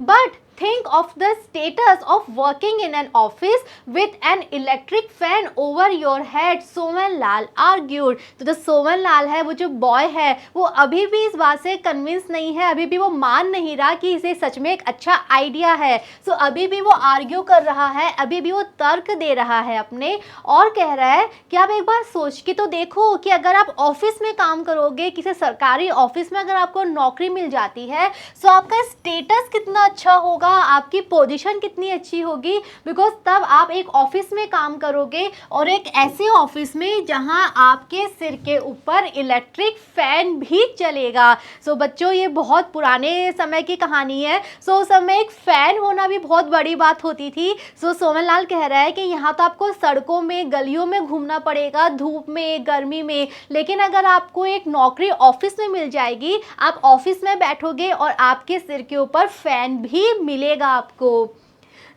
but think of the status of working in an office with an electric fan over your head, Somanlal argued. तो जो सोमनलाल है, वो जो बॉय है, वो अभी भी इस बात से कन्विंस नहीं है, अभी भी वो मान नहीं रहा कि इसे सच में एक अच्छा आइडिया है. सो अभी भी वो आर्ग्यू कर रहा है, अभी भी वो तर्क दे रहा है अपने, और कह रहा है कि आप एक बार सोच के तो देखो कि अगर आप ऑफिस में काम करोगे, किसी सरकारी ऑफिस में अगर आपको नौकरी मिल जाती है, सो आपका स्टेटस कितना अच्छा होगा, आपकी पोजीशन कितनी अच्छी होगी, बिकॉज तब आप एक ऑफिस में काम करोगे और एक ऐसे ऑफिस में जहां आपके सिर के ऊपर इलेक्ट्रिक फैन भी चलेगा. सो बच्चों, ये बहुत पुराने समय की कहानी है. सो उस समय एक फ़ैन होना भी बहुत बड़ी बात होती थी. सो सोमनलाल कह रहा है कि यहाँ तो आपको सड़कों में, गलियों में घूमना पड़ेगा, धूप में, गर्मी में, लेकिन अगर आपको एक नौकरी ऑफिस में मिल जाएगी, आप ऑफिस में बैठोगे और आपके सिर के ऊपर फैन भी मिलेगा आपको.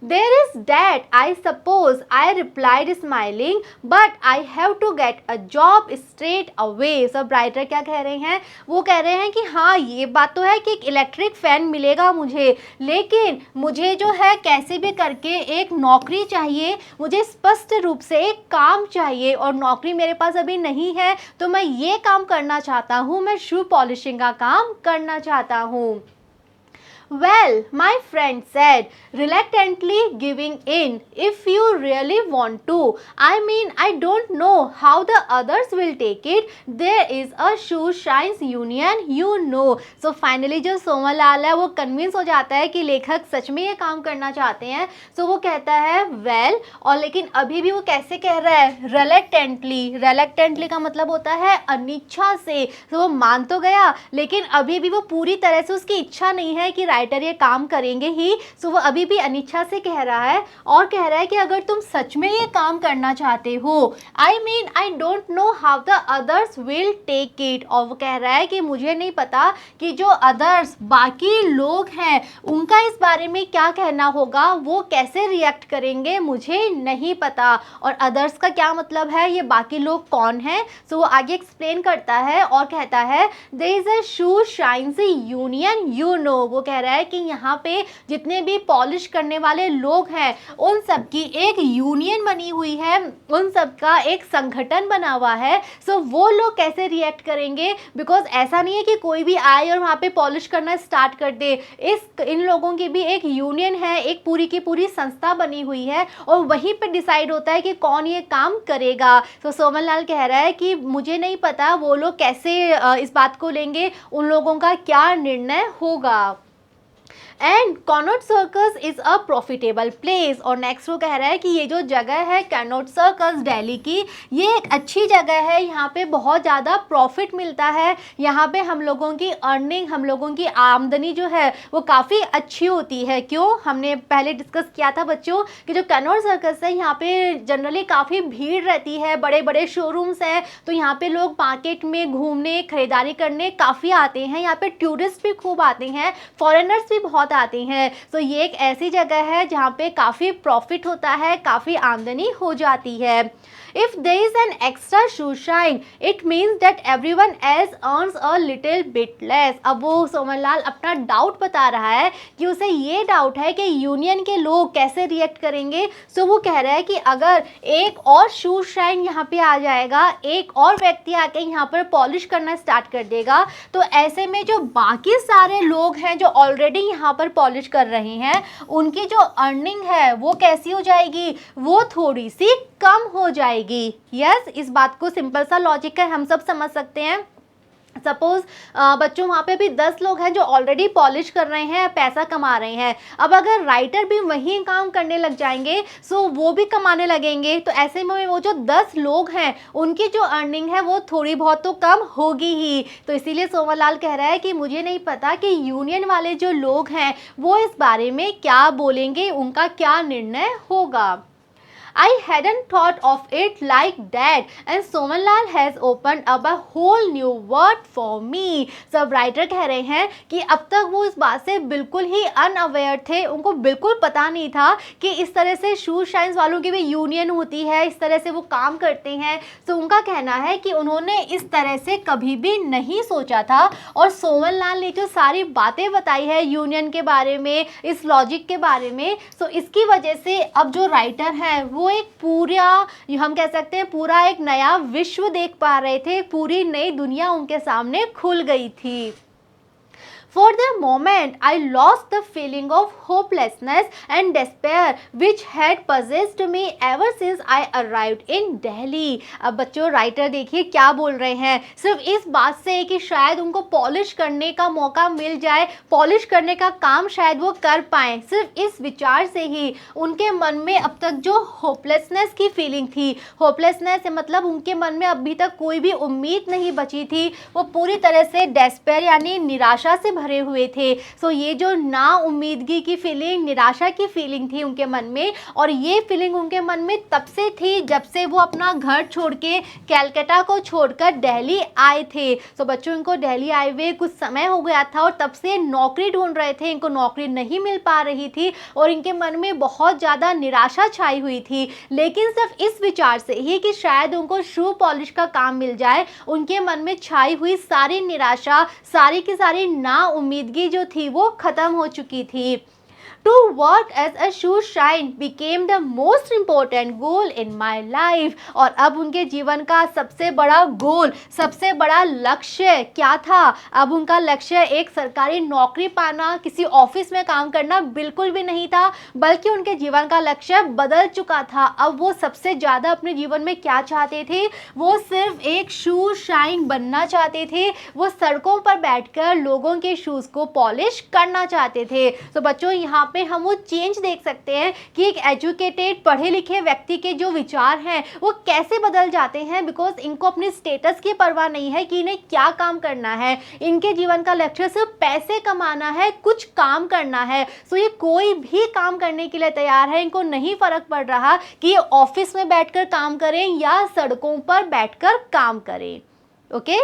There is that, I suppose, I replied smiling, but I have to get a job straight away. सब राइटर क्या कह रहे हैं, वो कह रहे हैं कि हाँ, ये बात तो है कि एक इलेक्ट्रिक फ़ैन मिलेगा मुझे, लेकिन मुझे जो है कैसे भी करके एक नौकरी चाहिए, मुझे स्पष्ट रूप से एक काम चाहिए, और नौकरी मेरे पास अभी नहीं है, तो मैं ये काम करना चाहता हूँ, मैं शू पॉलिशिंग का काम करना चाहता हूँ. Well, my friend said, reluctantly giving in. If you really want to, I mean, I don't know how the others will take it. There is a shoe shines union, you know. So finally जो सोमनलाल है वो convince हो जाता है कि लेखक सच में ये काम करना चाहते हैं. So वो कहता है well, और लेकिन अभी भी वो कैसे कह रहा है, reluctantly. reluctantly का मतलब होता है अनिच्छा से. तो वो मान तो गया, लेकिन अभी भी वो पूरी तरह से उसकी इच्छा नहीं है कि राइटर ये काम करेंगे ही. सो वो अभी भी अनिच्छा से कह रहा है और कह रहा है कि अगर तुम सच में ये काम करना चाहते हो, I mean I don't know how the others will take it. और वो कह रहा है कि मुझे नहीं पता कि जो अदर्स, बाकी लोग हैं, उनका इस बारे में क्या कहना होगा, वो कैसे रिएक्ट करेंगे, मुझे नहीं पता. और अदर्स का क्या मतलब है, ये बाकी लोग कौन हैं. सो वो आगे एक्सप्लेन करता है और कहता है there is a shoe shines union, you know. वो कह रहा रहा है कि यहाँ पे जितने भी पॉलिश करने वाले लोग हैं उन सब की एक यूनियन बनी हुई है, उन सब का एक संगठन बना हुआ है। सो वो लोग कैसे रिएक्ट करेंगे, बिकॉज ऐसा नहीं है कि कोई भी आए और वहाँ पे पॉलिश करना स्टार्ट कर दे। इन लोगों की भी एक यूनियन है, एक पूरी की पूरी संस्था बनी हुई है और वहीं पे डिसाइड होता है कि कौन ये काम करेगा। तो सोमन लाल कह रहा है कि मुझे नहीं पता वो लोग कैसे इस बात को लेंगे, उन लोगों का क्या निर्णय होगा। And Connaught circus is a profitable place. और नेक्स्ट वो कह रहा है कि ये जो जगह है कॉनॉट सर्कस दिल्ली की, ये एक अच्छी जगह है, यहाँ पे बहुत ज़्यादा प्रॉफिट मिलता है, यहाँ पे हम लोगों की अर्निंग, हम लोगों की आमदनी जो है वो काफ़ी अच्छी होती है। क्यों, हमने पहले डिस्कस किया था बच्चों कि जो कॉनॉट सर्कस है यहाँ पे जनरली काफ़ी भीड़ रहती है, बड़े बड़े शोरूम्स हैं, तो यहाँ पे लोग मार्केट में घूमने खरीदारी करने काफ़ी आते हैं, यहाँ पे टूरिस्ट भी खूब आते हैं, फॉरेनर्स भी बहुत आते हैं। तो ये एक ऐसी जगह है जहाँ पे काफ़ी प्रॉफिट होता है, काफ़ी आमदनी हो जाती है। If there is an extra shoe shine, it means that everyone else earns a little bit less. अब वो सोमनलाल अपना डाउट बता रहा है कि उसे ये डाउट है कि यूनियन के लोग कैसे रिएक्ट करेंगे। सो वो कह रहा है कि अगर एक और शू शाइन यहाँ पे आ जाएगा, एक और व्यक्ति आके यहाँ पर पॉलिश करना स्टार्ट कर देगा, तो ऐसे में जो बाकी सारे लोग हैं जो ऑलरेडी यहाँ पर पॉलिश कर रहे हैं, उनकी जो अर्निंग है वो कैसी हो जाएगी, वो थोड़ी सी कम हो जाएगी। यस, इस बात को सिंपल सा लॉजिक है, हम सब समझ सकते हैं। सपोज बच्चों वहाँ पे भी 10 लोग हैं जो ऑलरेडी पॉलिश कर रहे हैं, पैसा कमा रहे हैं। अब अगर राइटर भी वही काम करने लग जाएंगे, सो वो भी कमाने लगेंगे, तो ऐसे में वो जो 10 लोग हैं उनकी जो अर्निंग है वो थोड़ी बहुत तो कम होगी ही। तो इसीलिए सोमनलाल कह रहा है कि मुझे नहीं पता कि यूनियन वाले जो लोग हैं वो इस बारे में क्या बोलेंगे, उनका क्या निर्णय होगा। I hadn't thought of it like that, and Somanlal has opened up a whole new world for me. सब राइटर कह रहे हैं कि अब तक वो इस बात से बिल्कुल ही अनअवेयर थे, उनको बिल्कुल पता नहीं था कि इस तरह से शू शाइन्स वालों की भी यूनियन होती है, इस तरह से वो काम करते हैं। तो उनका कहना है कि उन्होंने इस तरह से कभी भी नहीं सोचा था। और सोमनलाल ने जो सारी बातें बताई है यूनियन के बारे में, इस लॉजिक के बारे में, तो इसकी वजह से अब जो राइटर हैं वो एक पूरा, हम कह सकते हैं पूरा एक नया विश्व देख पा रहे थे, पूरी नई दुनिया उनके सामने खुल गई थी। For the moment, I lost the feeling of hopelessness and despair which had possessed me ever since I arrived in Delhi. अब बच्चों राइटर देखिए क्या बोल रहे हैं, सिर्फ इस बात से कि शायद उनको पॉलिश करने का मौका मिल जाए, पॉलिश करने का काम शायद वो कर पाएँ, सिर्फ इस विचार से ही उनके मन में अब तक जो होपलेसनेस की फीलिंग थी, होपलेसनेस मतलब उनके मन में अभी तक कोई भी उम्मीद नहीं बची थी, वो पूरी तरह से डेस्पेयर यानी निराशा से भरे हुए थे। सो ये जो ना उम्मीदगी की फीलिंग, निराशा की फीलिंग थी उनके मन में, और ये फीलिंग उनके मन में तब से थी जब से वो अपना घर छोड़ के कैलकाटा को छोड़कर दिल्ली आए थे। तो बच्चों इनको दिल्ली आए हुए कुछ समय हो गया था और तब से नौकरी ढूंढ रहे थे, इनको नौकरी नहीं मिल पा रही थी और इनके मन में बहुत ज़्यादा निराशा छाई हुई थी। लेकिन सिर्फ इस विचार से ही कि शायद उनको शू पॉलिश का काम मिल जाए, उनके मन में छाई हुई सारी निराशा, सारी की सारी ना उम्मीदगी जो थी वो खत्म हो चुकी थी। To work as a shoe shine became the most important goal in my life. और अब उनके जीवन का सबसे बड़ा गोल, सबसे बड़ा लक्ष्य क्या था? अब उनका लक्ष्य एक सरकारी नौकरी पाना, किसी ऑफिस में काम करना बिल्कुल भी नहीं था, बल्कि उनके जीवन का लक्ष्य बदल चुका था। अब वो सबसे ज़्यादा अपने जीवन में क्या चाहते थे? वो सिर्फ एक शू शाइन बनना चाहते थे, वो सड़कों पर बैठकर लोगों के शूज़ को पॉलिश करना चाहते थे। तो बच्चों यहाँ पे हम वो चेंज देख सकते हैं कि एक एजुकेटेड पढ़े लिखे व्यक्ति के जो विचार हैं वो कैसे बदल जाते हैं, बिकॉज इनको अपने स्टेटस की परवाह नहीं है कि इन्हें क्या काम करना है। इनके जीवन का लक्ष्य सिर्फ पैसे कमाना है, कुछ काम करना है। सो ये कोई भी काम करने के लिए तैयार है, इनको नहीं फर्क पड़ रहा कि ये ऑफिस में बैठकर काम करें या सड़कों पर बैठकर काम करें। Okay.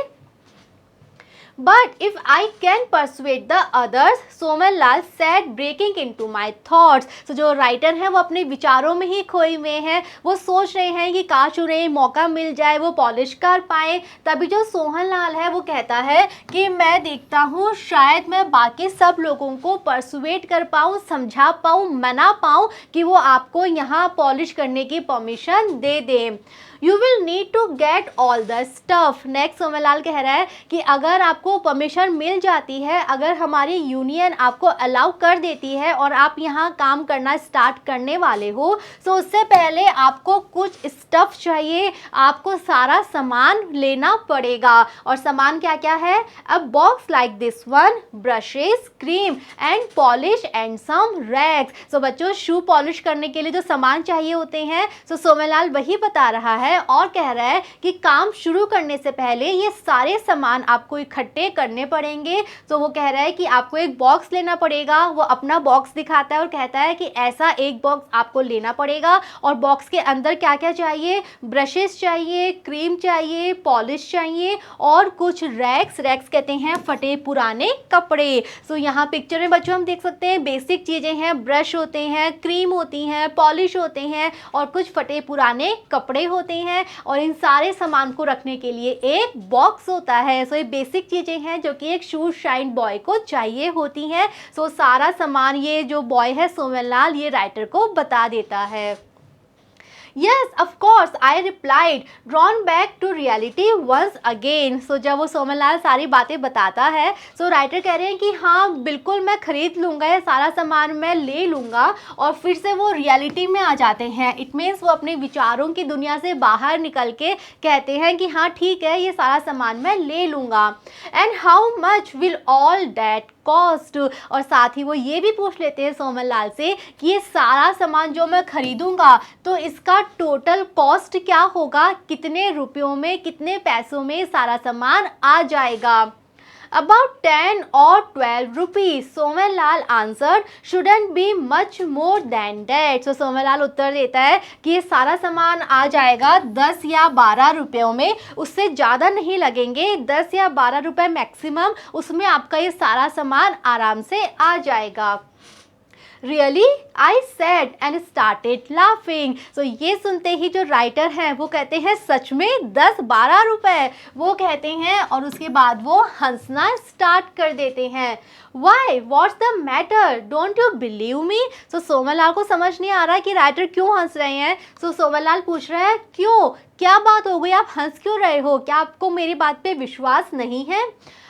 But if I can persuade the others, Soman Lal said breaking into my thoughts. तो जो राइटर हैं वो अपने विचारों में ही खोए हुए हैं, वो सोच रहे हैं कि काश उन्हें मौका मिल जाए, वो पॉलिश कर पाए। तभी जो सोहन लाल है वो कहता है कि मैं देखता हूँ शायद मैं बाकी सब लोगों को परसुएट कर पाऊँ, समझा पाऊँ, मना पाऊँ कि वो आपको यहाँ पॉलिश करने की परमिशन दे दें। You will need to get all the stuff. Next Somanlal कह रहा है कि अगर आपको परमिशन मिल जाती है, अगर हमारी यूनियन आपको अलाउ कर देती है और आप यहाँ काम करना स्टार्ट करने वाले हो, तो उससे पहले आपको कुछ स्टफ चाहिए, आपको सारा सामान लेना पड़ेगा। और सामान क्या क्या है? A box like this one, brushes, cream and polish and some rags. तो बच्चों, शू पॉलिश करने के लिए जो सामान चाहिए होते हैं, तो सोमनलाल वही बता रहा है और कह रहा है कि काम शुरू करने से पहले ये सारे सामान आपको इकट्ठे करने पड़ेंगे। तो वो कह रहा है कि आपको एक बॉक्स लेना पड़ेगा। वो अपना बॉक्स दिखाता है और कहता है कि ऐसा एक बॉक्स आपको लेना पड़ेगा और बॉक्स के अंदर क्या क्या चाहिए? ब्रशेस चाहिए, क्रीम चाहिए, पॉलिश चाहिए और कुछ रैक्स। रैक्स कहते हैं फटे पुराने कपड़े। सो यहाँ पिक्चर में बच्चों हम देख सकते हैं बेसिक चीज़ें हैं, ब्रश होते हैं, क्रीम होती हैं, पॉलिश होते हैं और कुछ फटे पुराने कपड़े होते हैं और इन सारे सामान को रखने के लिए एक बॉक्स होता है। सो ये बेसिक चीज़ें हैं जो कि एक शू शाइन बॉय को चाहिए होती हैं। सो सारा सामान ये जो बॉय है सोमनलाल, ये राइटर को बता देता है। Yes, of course, I replied, drawn back to reality once again. So जब वो सोमनलाल सारी बातें बताता है, so राइटर कह रहे हैं कि हाँ बिल्कुल मैं खरीद लूँगा, ये सारा सामान मैं ले लूँगा। और फिर से वो रियलिटी में आ जाते हैं। इट मीन्स वो अपने विचारों की दुनिया से बाहर निकल के कहते हैं कि हाँ ठीक है, ये सारा सामान मैं ले लूँगा। And how much will all that cost. और साथ ही वो ये भी पूछ लेते हैं सोमनलाल से कि ये सारा सामान जो मैं खरीदूंगा तो इसका टोटल कॉस्ट क्या होगा, कितने रुपयों में, कितने पैसों में सारा सामान आ जाएगा। About 10 or 12 rupees, Somanlal answer, shouldn't be much more than that. So Somanlal उत्तर देता है कि ये सारा सामान आ जाएगा 10 या 12 रुपयों में, उससे ज़्यादा नहीं लगेंगे। 10 या 12 रुपए मैक्सिमम, उसमें आपका ये सारा सामान आराम से आ जाएगा। Really? I said and started laughing. So ये सुनते ही जो राइटर हैं वो कहते हैं सच में 10-12 रुपए, वो कहते हैं और उसके बाद वो हंसना स्टार्ट कर देते हैं। Why? What's the matter? Don't you believe me? So Somanlal को समझ नहीं आ रहा कि राइटर क्यों हंस रहे हैं। So सोमनलाल पूछ रहा है क्यों, क्या बात हो गई, आप हंस क्यों रहे हो, क्या आपको मेरी बात पे विश्वास नहीं है?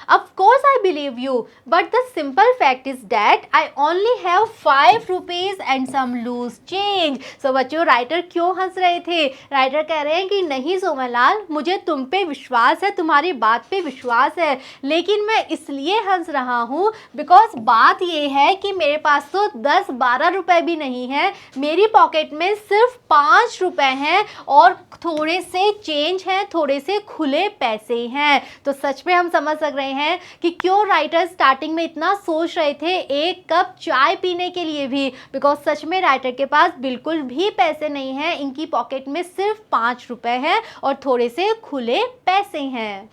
Of course I believe you, but the simple fact is that I only have 5 rupees and some loose change. So बच्चों, राइटर क्यों हंस रहे थे? राइटर कह रहे हैं कि नहीं सोमनलाल, मुझे तुम पे विश्वास है, तुम्हारी बात पे विश्वास है, लेकिन मैं इसलिए हंस रहा हूँ बिकॉज बात ये है कि मेरे पास तो 10-12 रुपए भी नहीं है, मेरी पॉकेट में सिर्फ 5 रुपए हैं और थोड़े से चेंज हैं, थोड़े से खुले पैसे हैं। तो सच में हम समझ सक रहे हैं कि क्यों राइटर स्टार्टिंग में इतना सोच रहे थे एक कप चाय पीने के लिए भी, बिकॉज सच में राइटर के पास बिल्कुल भी पैसे नहीं हैं, इनकी पॉकेट में सिर्फ 5 रुपए हैं और थोड़े से खुले पैसे हैं।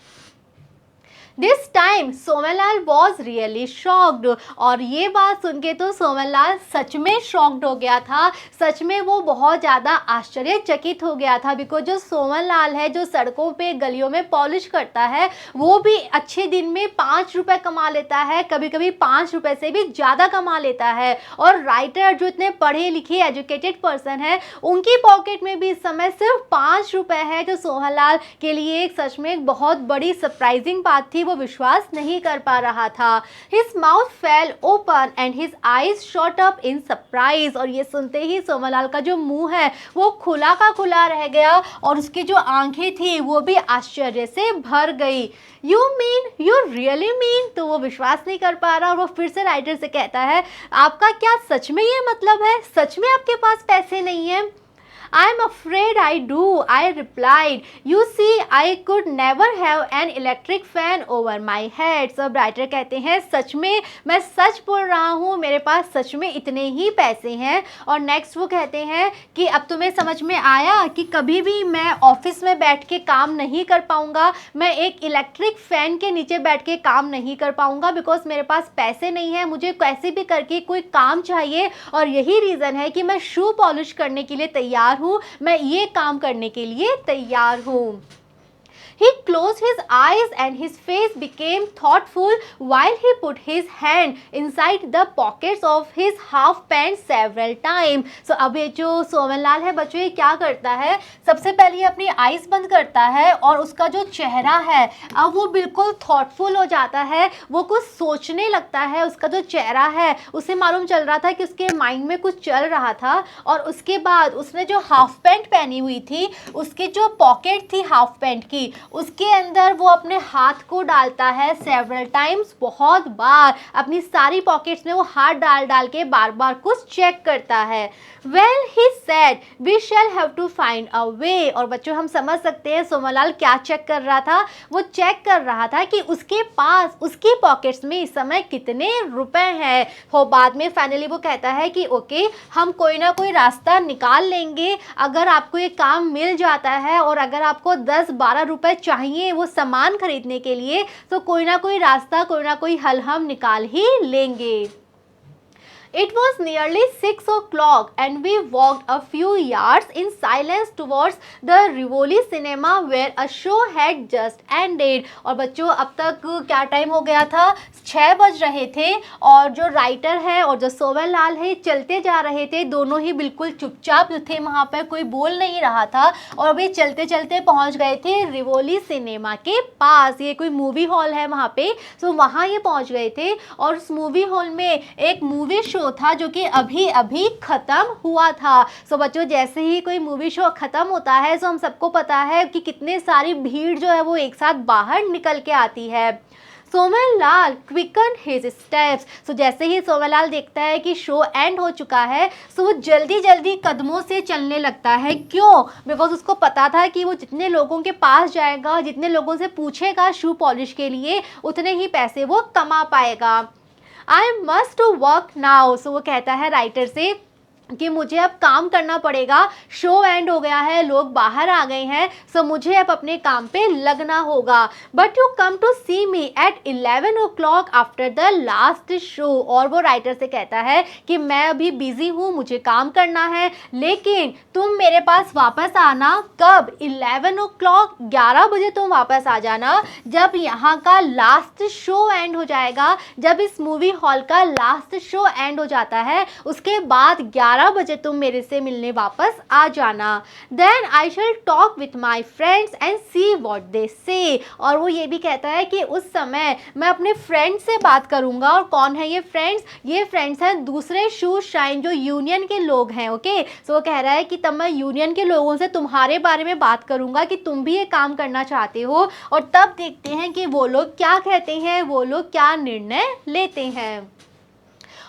This time Somanlal was really shocked. और ये बात सुन के तो सोमनलाल सच में शॉक्ड हो गया था, सच में वो बहुत ज़्यादा आश्चर्यचकित हो गया था। बिकॉज जो सोमनलाल है जो सड़कों पे गलियों में पॉलिश करता है, वो भी अच्छे दिन में 5 रुपये कमा लेता है, कभी कभी 5 रुपये से भी ज़्यादा कमा लेता है। और राइटर जो इतने पढ़े लिखे एजुकेटेड पर्सन है, उनकी पॉकेट में भी इस समय सिर्फ 5 रुपये है, जो सोमनलाल के लिए एक सच में एक बहुत बड़ी सरप्राइजिंग बात थी, वो विश्वास नहीं कर पा रहा था। His mouth fell open and his eyes shot up in surprise। और ये सुनते ही सोमनलाल का जो मुंह है वो खुला का खुला रह गया और उसकी जो आंखें थी वो भी आश्चर्य से भर गई। You mean? You really mean? तो वो विश्वास नहीं कर पा रहा और वो फिर से राइटर से कहता है आपका क्या सच में ये मतलब है, सच में आपके पास पैसे नहीं है? I am afraid I do, I replied. You see, I could never have an electric fan over my head. सब राइटर कहते हैं सच में मैं सच बोल रहा हूँ, मेरे पास सच में इतने ही पैसे हैं। और नेक्स्ट वो कहते हैं कि अब तुम्हें समझ में आया कि कभी भी मैं ऑफिस में बैठ के काम नहीं कर पाऊँगा, मैं एक इलेक्ट्रिक फ़ैन के नीचे बैठ के काम नहीं कर पाऊँगा, बिकॉज मेरे पास पैसे नहीं है, मुझे कैसे भी करके कोई काम चाहिए और यही रीज़न है कि मैं शू पॉलिश करने के लिए तैयार हूँ, मैं ये काम करने के लिए तैयार हूँ। He closed his eyes and his face became thoughtful while he put his hand inside the pockets of his half pant several times. So अब ये जो सोमनलाल है बच्चों, ये क्या करता है, सबसे पहले अपनी आइज़ बंद करता है और उसका जो चेहरा है अब वो बिल्कुल थॉटफुल हो जाता है, वो कुछ सोचने लगता है। उसका जो चेहरा है उसे मालूम चल रहा था कि उसके माइंड में कुछ चल रहा था। और उसके बाद उसने जो हाफ पैंट पहनी हुई थी, उसकी जो पॉकेट थी हाफ पैंट की, उसके अंदर वो अपने हाथ को डालता है सेवरल टाइम्स, बहुत बार अपनी सारी पॉकेट्स में वो हाथ डाल डाल के बार बार कुछ चेक करता है। Well he said we shall have to find a way. और बच्चों हम समझ सकते हैं सोमनलाल क्या चेक कर रहा था, वो चेक कर रहा था कि उसके पास उसकी पॉकेट्स में इस समय कितने रुपए हैं। वो बाद में फाइनली वो कहता है कि ओके हम कोई ना कोई रास्ता निकाल लेंगे, अगर आपको ये काम मिल जाता है और अगर आपको 10-12 रुपए चाहिए वो सामान खरीदने के लिए, तो कोई ना कोई रास्ता, कोई ना कोई हल हम निकाल ही लेंगे। It was nearly 6 o'clock and we walked a few yards in silence towards the Rivoli cinema where a show had just ended. और बच्चों अब तक क्या टाइम हो गया था, 6 बज रहे थे और जो राइटर है और जो सोमनलाल है चलते जा रहे थे, दोनों ही बिल्कुल चुपचाप थे, वहाँ पर कोई बोल नहीं रहा था। और वे चलते चलते पहुँच गए थे रिवोली सिनेमा के पास, ये कोई मूवी हॉल है वहाँ पे, तो वहाँ ये पहुँच गए थे। और उस मूवी हॉल में एक मूवी शो था जो कि अभी अभी खत्म हुआ था। सो बच्चों जैसे ही कोई मूवी शो खत्म होता है तो हम सबको पता है कि कितने सारी भीड़ जो है वो एक साथ बाहर निकल के आती है। Somanlal quicken his steps. सो जैसे ही सोमनलाल देखता है कि शो एंड हो चुका है, सो वो जल्दी जल्दी कदमों से चलने लगता है। क्यों? बिकॉज उसको पता था कि वो जितने लोगों के पास जाएगा, जितने लोगों से पूछेगा शू पॉलिश के लिए, उतने ही पैसे वो कमा पाएगा। I must work now. So वो कहता है राइटर से कि मुझे अब काम करना पड़ेगा, शो एंड हो गया है, लोग बाहर आ गए हैं, सो मुझे अब अपने काम पे लगना होगा। But you come to see me at 11 o'clock after the last show. और वो राइटर से कहता है कि मैं अभी बिजी हूँ, मुझे काम करना है, लेकिन तुम मेरे पास वापस आना कब? 11 o'clock, 11 बजे तुम वापस आ जाना, जब यहाँ का लास्ट शो एंड हो जाएगा, जब इस मूवी हॉल का लास्ट शो एंड हो जाता है, उसके बाद 11 बजे तुम मेरे से मिलने वापस आ जाना। Then I shall talk with my friends and see what they say. और वो ये भी कहता है कि उस समय मैं अपने फ्रेंड्स से बात करूंगा। और कौन है ये फ्रेंड्स? ये फ्रेंड्स हैं दूसरे शू शाइन जो यूनियन के लोग हैं। ओके, सो वो कह रहा है कि तब मैं यूनियन के लोगों से तुम्हारे बारे में बात करूंगा कि तुम भी ये काम करना चाहते हो, और तब देखते हैं कि वो लोग क्या कहते हैं, वो लोग क्या निर्णय लेते हैं।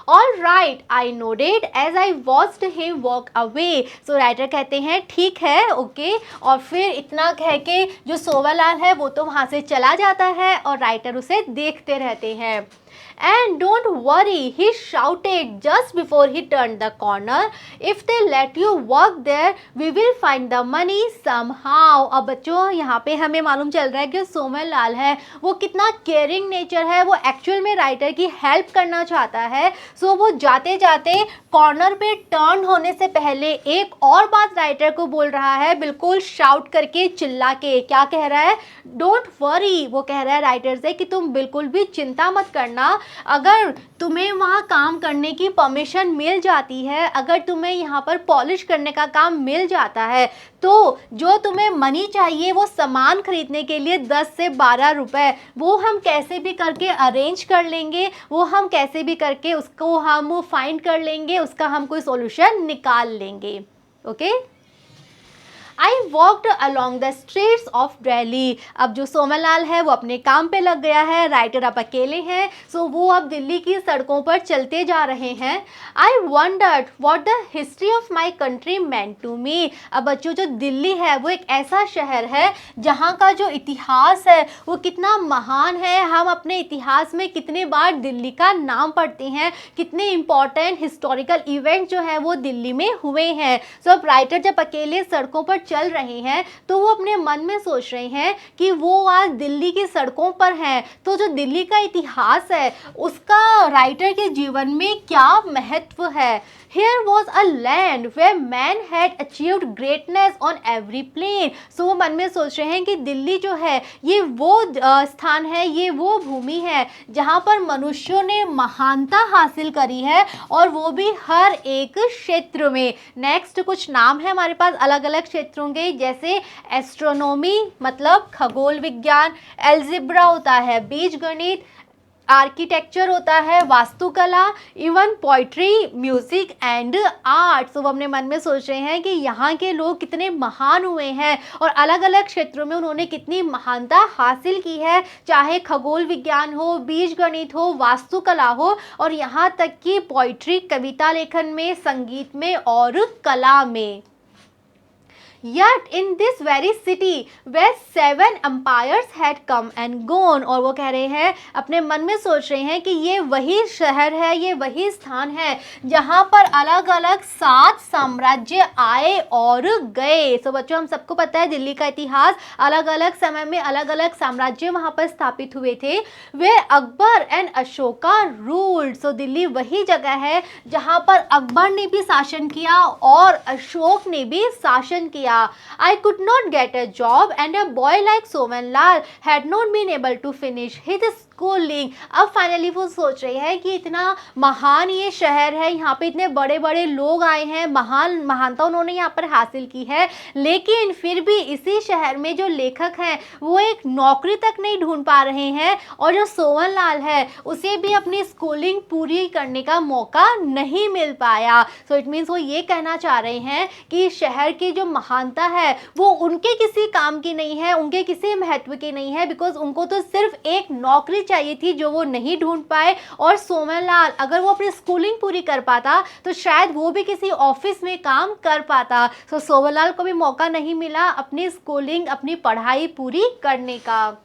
All right, I nodded as I watched him walk away. So writer कहते हैं ठीक है, ओके। और फिर इतना कह के जो सोमनलाल है वो तो वहाँ से चला जाता है और राइटर उसे देखते रहते हैं। And don't worry, he shouted just before he turned the corner. If they let you work there, we will find the money somehow. अब बच्चों यहाँ पे हमें मालूम चल रहा है कि सोमनलाल है वो कितना केयरिंग नेचर है, वो एक्चुअल में राइटर की हेल्प करना चाहता है। सो वो जाते जाते कॉर्नर पे टर्न होने से पहले एक और बात राइटर को बोल रहा है, बिल्कुल शाउट करके, चिल्ला के। क्या कह रहा है? डोंट वरी, वो कह रहा है राइटर से कि तुम बिल्कुल भी चिंता मत करना, अगर तुम्हें वहाँ काम करने की परमिशन मिल जाती है, अगर तुम्हें यहाँ पर पॉलिश करने का काम मिल जाता है, तो जो तुम्हें मनी चाहिए वो सामान खरीदने के लिए 10 से 12 रुपए, वो हम कैसे भी करके अरेंज कर लेंगे, वो हम कैसे भी करके उसको हम फाइंड कर लेंगे, उसका हम कोई सॉल्यूशन निकाल लेंगे। Okay. I walked along the streets of Delhi. अब जो सोमन लाल है वो अपने काम पे लग गया है, राइटर अब अकेले हैं, सो वो अब दिल्ली की सड़कों पर चलते जा रहे हैं। I wondered what the history of my country meant to me. अब बच्चों जो दिल्ली है वो एक ऐसा शहर है जहाँ का जो इतिहास है वो कितना महान है। हम अपने इतिहास में कितने बार दिल्ली का नाम पढ़ते हैं, कितने इंपॉर्टेंट हिस्टोरिकल इवेंट जो है वो दिल्ली में हुए हैं। सो अब राइटर जब अकेले सड़कों पर चल रहे हैं तो वो अपने मन में सोच रहे हैं कि वो आज दिल्ली की सड़कों पर हैं, तो जो दिल्ली का इतिहास है उसका राइटर के जीवन में क्या महत्व है। Here was a land where man had achieved greatness on every plane। सो वो मन में सोच रहे हैं कि दिल्ली जो है ये वो स्थान है, ये वो भूमि है जहाँ पर मनुष्यों ने महानता हासिल करी है, और वो भी हर एक क्षेत्र में। नेक्स्ट कुछ नाम है हमारे पास अलग अलग क्षेत्रों के, जैसे एस्ट्रोनॉमी मतलब खगोल विज्ञान, एल्जिब्रा होता है बीजगणित, आर्किटेक्चर होता है वास्तुकला, even poetry, music and art. तो वो अपने मन में सोच रहे हैं कि यहाँ के लोग कितने महान हुए हैं और अलग अलग क्षेत्रों में उन्होंने कितनी महानता हासिल की है, चाहे खगोल विज्ञान हो, बीज गणित हो, वास्तुकला हो, और यहाँ तक कि पोइट्री कविता लेखन में, संगीत में और कला में। Yet in this very city where 7 empires had come and gone। और वो कह रहे हैं अपने मन में सोच रहे हैं कि ये वही शहर है, ये वही स्थान है जहाँ पर अलग अलग 7 साम्राज्य आए और गए। सो बच्चों हम सबको पता है दिल्ली का इतिहास, अलग अलग समय में अलग अलग साम्राज्य वहाँ पर स्थापित हुए थे। वे अकबर एंड अशोका रूल्ड। सो दिल्ली वही जगह है जहाँ पर अकबर ने भी शासन किया और अशोक ने भी शासन किया। I could not get a job and a boy like Soman Lal had not been able to finish his schooling। अब फाइनली वो सोच रही है कि इतना महान ये शहर है, यहाँ पे इतने बड़े बड़े लोग आए हैं, महानता उन्होंने यहाँ पर हासिल की है, लेकिन फिर भी इसी शहर में जो लेखक हैं वो एक नौकरी तक नहीं ढूंढ पा रहे हैं, और जो सोमन लाल है उसे भी अपनी स्कूलिंग पूरी करने का मौका नहीं मिल पाया। सो इट मीन्स वो ये कहना चाह रहे हैं कि शहर की जो महानता है वो उनके किसी काम की नहीं है, उनके किसी महत्व की नहीं है, बिकॉज उनको तो सिर्फ एक नौकरी चाहिए थी जो वो नहीं ढूंढ पाए। और सोमन लाल अगर वो अपनी स्कूलिंग पूरी कर पाता तो शायद वो भी किसी ऑफिस में काम कर पाता। सो सोमन लाल को भी मौका नहीं मिला अपनी स्कूलिंग, अपनी पढ़ाई पूरी करने का।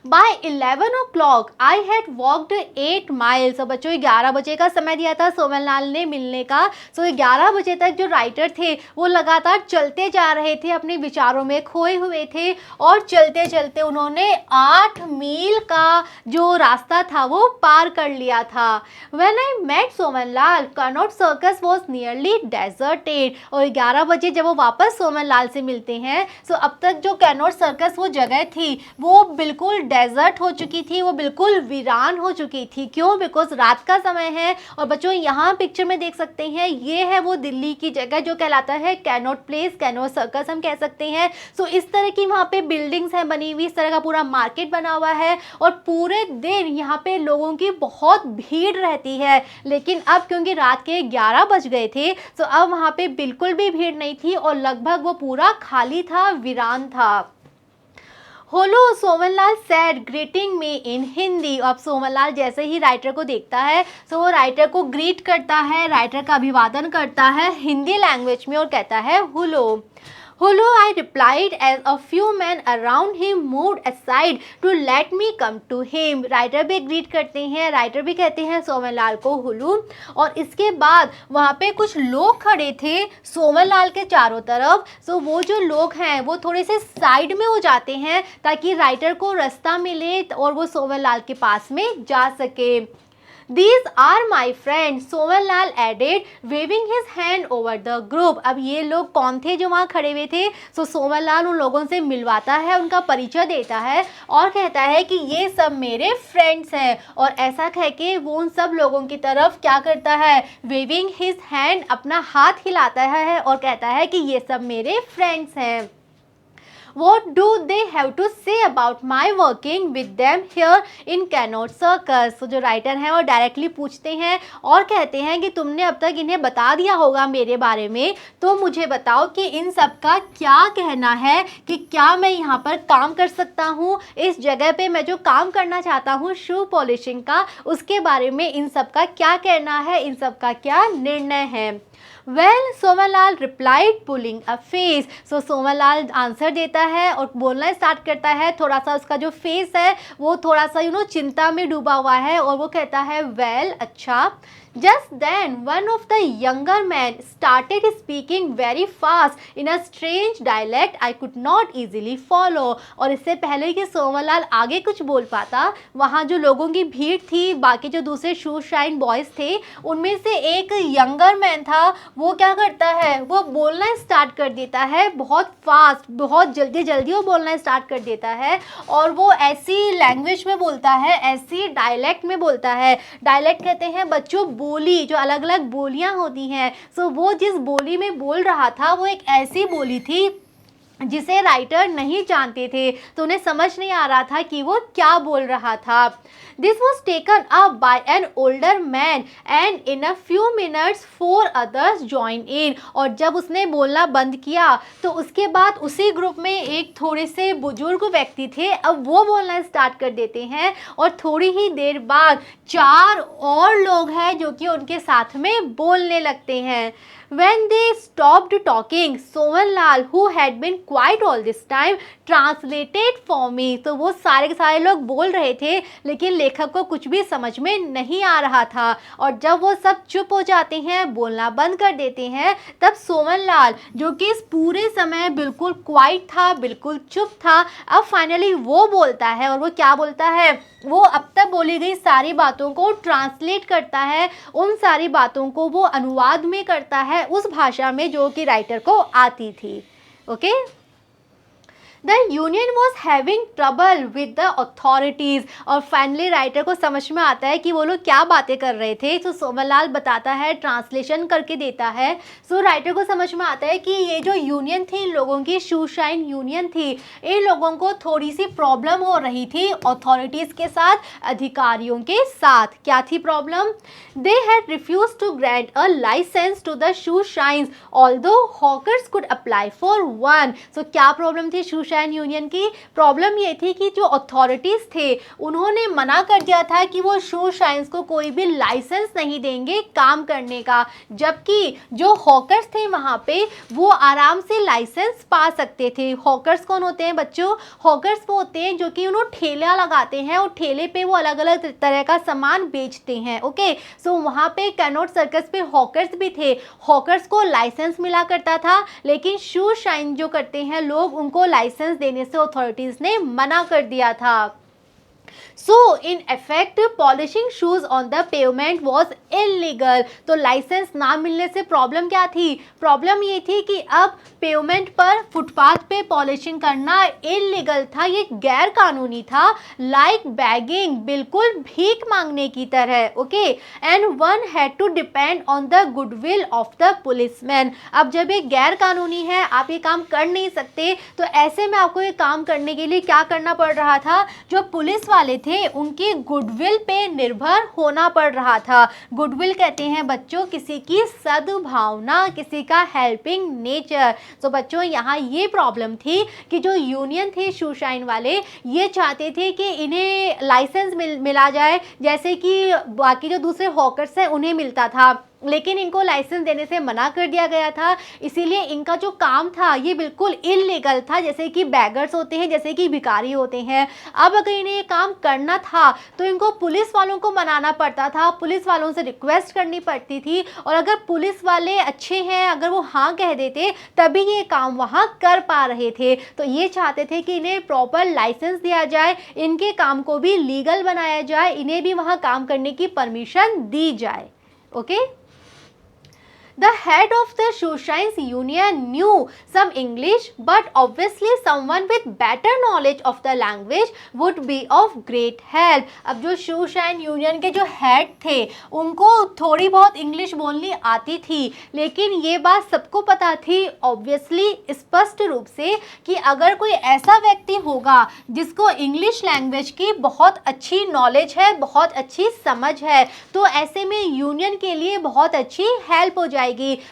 By 11 o'clock I had walked 8 miles। तो बच्चों 11 बजे का समय दिया था सोमन लाल ने मिलने का। सो 11 बजे तक जो राइटर थे वो लगातार चलते जा रहे थे, अपने विचारों में खोए हुए थे, और चलते चलते उन्होंने 8 मील का जो रास्ता था वो पार कर लिया था। When I met Soman Lal, Connaught circus was nearly deserted। और 11 बजे जब वो वापस सोमन लाल से मिलते हैं, सो अब तक जो कनॉट सर्कस वो जगह थी वो बिल्कुल डेजर्ट हो चुकी थी, वो बिल्कुल वीरान हो चुकी थी। क्यों? बिकॉज रात का समय है। और बच्चों यहाँ पिक्चर में देख सकते हैं ये है वो दिल्ली की जगह जो कहलाता है कैनॉट प्लेस, कैनॉट सर्कस हम कह सकते हैं। सो इस तरह की वहाँ पे बिल्डिंग्स हैं बनी हुई, इस तरह का पूरा मार्केट बना हुआ है, और पूरे दिन यहाँ पे लोगों की बहुत भीड़ रहती है। लेकिन अब क्योंकि रात के 11 बज गए थे, तो अब वहाँ पे बिल्कुल भी भीड़ नहीं थी और लगभग वो पूरा खाली था, वीरान था। होलो सोमन लाल सैड ग्रीटिंग मी इन हिंदी। अब सोमन लाल जैसे ही राइटर को देखता है तो वो राइटर को ग्रीट करता है, राइटर का अभिवादन करता है हिंदी लैंग्वेज में और कहता है हुलो। Hello, I replied as a few men around him moved aside to let me come to him। Writer भी ग्रीट करते हैं, राइटर भी कहते हैं सोमन लाल को हुलू, और इसके बाद वहाँ पे कुछ लोग खड़े थे सोमन लाल के चारों तरफ। सो वो जो लोग हैं वो थोड़े से साइड में हो जाते हैं ताकि राइटर को रास्ता मिले और वो सोमन लाल के पास में जा सके। These are my friends, Soman Lal added, waving his hand over the group। अब ये लोग कौन थे जो वहाँ खड़े हुए थे? सो सोमन लाल उन लोगों से मिलवाता है, उनका परिचय देता है और कहता है कि ये सब मेरे फ्रेंड्स हैं। और ऐसा कह के वो उन सब लोगों की तरफ क्या करता है? वेविंग हिज हैंड, अपना हाथ हिलाता है और कहता है कि ये सब मेरे फ्रेंड्स हैं। What do they have to say about my working with them here in Cannock Circus? तो जो राइटर हैं वो डायरेक्टली पूछते हैं और कहते हैं कि तुमने अब तक इन्हें बता दिया होगा मेरे बारे में, तो मुझे बताओ कि इन सब का क्या कहना है, कि क्या मैं यहाँ पर काम कर सकता हूँ, इस जगह पे मैं जो काम करना चाहता हूँ शू पॉलिशिंग का, उसके बारे में इन सब का क्या कहना है, इन सब का क्या निर्णय है। Well Somanlal replied pulling a face. So Somanlal answer देता है और बोलना स्टार्ट करता है, थोड़ा सा उसका जो फेस है वो थोड़ा सा चिंता में डूबा हुआ है, और वो कहता है वेल अच्छा। Just then one of the younger men started speaking very fast in a strange dialect I could not easily follow। और इससे पहले कि सोमनलाल आगे कुछ बोल पाता, वहाँ जो लोगों की भीड़ थी, बाकी जो दूसरे शू शाइन बॉयज़ थे, उनमें से एक यंगर मैन था, वो क्या करता है, वो बोलना स्टार्ट कर देता है बहुत फास्ट, बहुत जल्दी जल्दी वो बोलना स्टार्ट कर देता है, और वो ऐसी लैंग्वेज में बोलता है, ऐसी डायलेक्ट में बोलता है। डायलेक्ट कहते हैं बच्चों बोली, जो अलग अलग बोलियां होती हैं। सो वो जिस बोली में बोल रहा था वो एक ऐसी बोली थी जिसे राइटर नहीं जानते थे, तो उन्हें समझ नहीं आ रहा था कि वो क्या बोल रहा था। This was taken up by an older man and in a few minutes 4 others join in. और जब उसने बोलना बंद किया तो उसके बाद उसी ग्रुप में एक थोड़े से बुजुर्ग व्यक्ति थे, अब वो बोलना स्टार्ट कर देते हैं, और थोड़ी ही देर बाद 4 और लोग हैं जो कि उनके साथ में बोलने लगते हैं। When they stopped talking, Somanlal, who had been quiet all this time, translated for me। तो वो सारे के सारे लोग बोल रहे थे, लेकिन लेखक को कुछ भी समझ में नहीं आ रहा था, और जब वो सब चुप हो जाते हैं, बोलना बंद कर देते हैं, तब सोमनलाल, जो कि इस पूरे समय बिल्कुल क्वाइट था, बिल्कुल चुप था, अब फाइनली वो बोलता है। और वो क्या बोलता है, वो अब तक बोली गई सारी बातों को ट्रांसलेट करता है, उन सारी बातों को वो अनुवाद में करता है उस भाषा में जो कि राइटर को आती थी। Okay. The union was having trouble with the authorities. और फाइनली राइटर को समझ में आता है कि वो लोग क्या बातें कर रहे थे, तो सोमनलाल बताता है, ट्रांसलेशन करके देता है। सो राइटर को समझ में आता है कि ये जो यूनियन थी इन लोगों की, शू शाइन यूनियन थी, इन लोगों को थोड़ी सी प्रॉब्लम हो रही थी अथॉरिटीज़ के साथ, अधिकारियों के साथ। क्या थी problem? They had refuse to grant a licence to the shoe shines although hawkers could apply for one. So क्या प्रॉब्लम थी शू शाइन यूनियन की? प्रॉब्लम ये थी कि जो अथॉरिटीज़ थे उन्होंने मना कर दिया था कि वो शू शाइन्स को कोई भी लाइसेंस नहीं देंगे काम करने का, जबकि जो हॉकर्स थे वहाँ पे वो आराम से लाइसेंस पा सकते थे। हॉकर्स कौन होते हैं बच्चों? हॉकर्स वो होते हैं जो कि उन्होंने ठेला लगाते हैं, और ठेले पे वो अलग अलग तरह का सामान बेचते हैं। ओके, सो वहाँ पे कैनॉट सर्कस पे हॉकर्स भी थे, हॉकर्स को लाइसेंस मिला करता था, लेकिन शू शाइन जो करते हैं लोग, उनको लाइसेंस देने से अथॉरिटीज ने मना कर दिया था। So in effect polishing shoes on the pavement was illegal। तो लाइसेंस ना मिलने से प्रॉब्लम क्या थी? प्रॉब्लम ये थी कि अब पेवमेंट पर, फुटपाथ पे पॉलिशिंग करना इलीगल था, ये गैर कानूनी था। लाइक बैगिंग, बिल्कुल भीख मांगने की तरह। Okay, and one had to depend on the goodwill of the policeman. अब जब ये गैर कानूनी है, आप ये काम कर नहीं सकते, तो ऐसे में आपको ये काम करने के लिए क्या करना पड़ रहा था? जो पुलिस वाले थे उनकी गुडविल पे निर्भर होना पड़ रहा था। गुडविल कहते हैं बच्चों किसी की सद्भावना, किसी का हेल्पिंग नेचर। तो बच्चों यहाँ ये प्रॉब्लम थी कि जो यूनियन थे शू शाइन वाले, ये चाहते थे कि इन्हें लाइसेंस मिला जाए, जैसे कि बाकी जो दूसरे हॉकर्स हैं उन्हें मिलता था, लेकिन इनको लाइसेंस देने से मना कर दिया गया था। इसीलिए इनका जो काम था ये बिल्कुल इलीगल था, जैसे कि बैगर्स होते हैं, जैसे कि भिखारी होते हैं। अब अगर इन्हें ये काम करना था तो इनको पुलिस वालों को मनाना पड़ता था, पुलिस वालों से रिक्वेस्ट करनी पड़ती थी, और अगर पुलिस वाले अच्छे हैं, अगर वो हाँ कह देते, तभी ये काम वहाँ कर पा रहे थे। तो ये चाहते थे कि इन्हें प्रॉपर लाइसेंस दिया जाए, इनके काम को भी लीगल बनाया जाए, इन्हें भी वहाँ काम करने की परमिशन दी जाए। Okay. The head of the Shoeshines Union knew some English, but obviously someone with better knowledge of the language would be of great help. अब जो Shoeshine Union के जो head थे उनको थोड़ी बहुत इंग्लिश बोलनी आती थी, लेकिन ये बात सबको पता थी ऑब्वियसली स्पष्ट रूप से कि अगर कोई ऐसा व्यक्ति होगा जिसको इंग्लिश लैंग्वेज की बहुत अच्छी नॉलेज है, बहुत अच्छी समझ है, तो ऐसे में यूनियन के लिए बहुत अच्छी हेल्प हो जाएगी,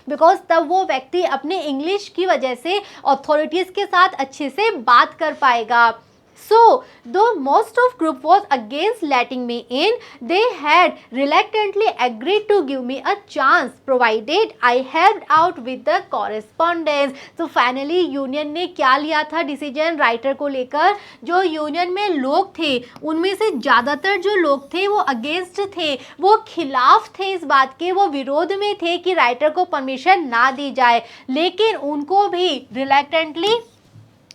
बिकॉज तब वो व्यक्ति अपने इंग्लिश की वजह से अथॉरिटीज़ के साथ अच्छे से बात कर पाएगा. So, though most of group was against letting me in, they had reluctantly agreed to give me a chance, provided I helped out with the correspondence. So finally union ने क्या लिया था डिसीजन राइटर को लेकर. जो union में लोग थे उनमें से ज़्यादातर जो लोग थे वो अगेंस्ट थे, वो खिलाफ थे इस बात के, वो विरोध में थे कि राइटर को परमिशन ना दी जाए, लेकिन उनको भी रिलैक्टेंटली,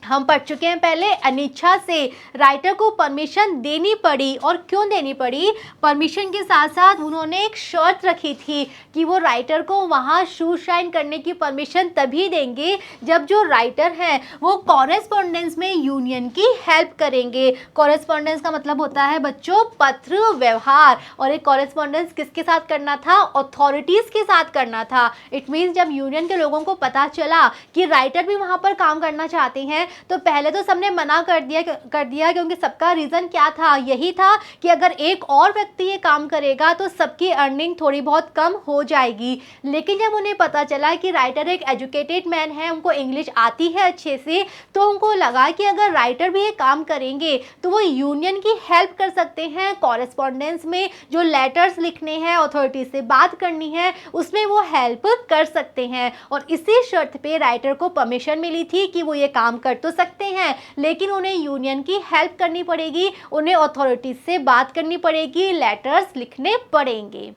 हम पढ़ चुके हैं पहले, अनिच्छा से राइटर को परमिशन देनी पड़ी. और क्यों देनी पड़ी? परमिशन के साथ साथ उन्होंने एक शर्त रखी थी कि वो राइटर को वहाँ शू शाइन करने की परमिशन तभी देंगे जब जो राइटर हैं वो कॉरेस्पॉन्डेंस में यूनियन की हेल्प करेंगे. कॉरेस्पॉन्डेंस का मतलब होता है बच्चों पत्र व्यवहार, और एक कॉरेस्पॉन्डेंस किसके साथ करना था? अथॉरिटीज़ के साथ करना था. इट मीन्स जब यूनियन के लोगों को पता चला कि राइटर भी वहाँ पर काम करना चाहते हैं तो पहले तो सबने मना कर दिया क्योंकि सबका रीज़न क्या था? यही था कि अगर एक और व्यक्ति ये काम करेगा तो सबकी अर्निंग थोड़ी बहुत कम हो जाएगी. लेकिन जब उन्हें पता चला कि राइटर एक एजुकेटेड मैन है, उनको इंग्लिश आती है अच्छे से, तो उनको लगा कि अगर राइटर भी ये काम करेंगे तो वो यूनियन की हेल्प कर सकते हैं. कॉरेस्पॉन्डेंस में जो लेटर्स लिखने हैं, अथॉरिटी से बात करनी है, उसमें वो हेल्प कर सकते हैं. और इसी शर्त पे राइटर को परमिशन मिली थी कि वो ये काम कर तो सकते हैं, लेकिन उन्हें यूनियन की हेल्प करनी पड़ेगी, उन्हें अथॉरिटीज से बात करनी पड़ेगी, लेटर्स लिखने पड़ेंगे.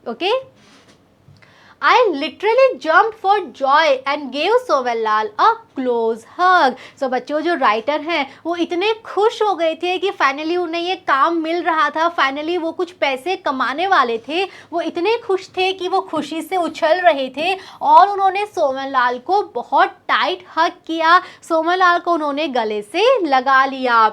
Okay. I literally jumped for joy and gave Somanlal a close hug. So बच्चों जो राइटर हैं वो इतने खुश हो गए थे कि फाइनली उन्हें ये काम मिल रहा था, फाइनली वो कुछ पैसे कमाने वाले थे. वो इतने खुश थे कि वो खुशी से उछल रहे थे और उन्होंने सोमनलाल को बहुत टाइट हग किया. सोमनलाल को उन्होंने गले से लगा लिया.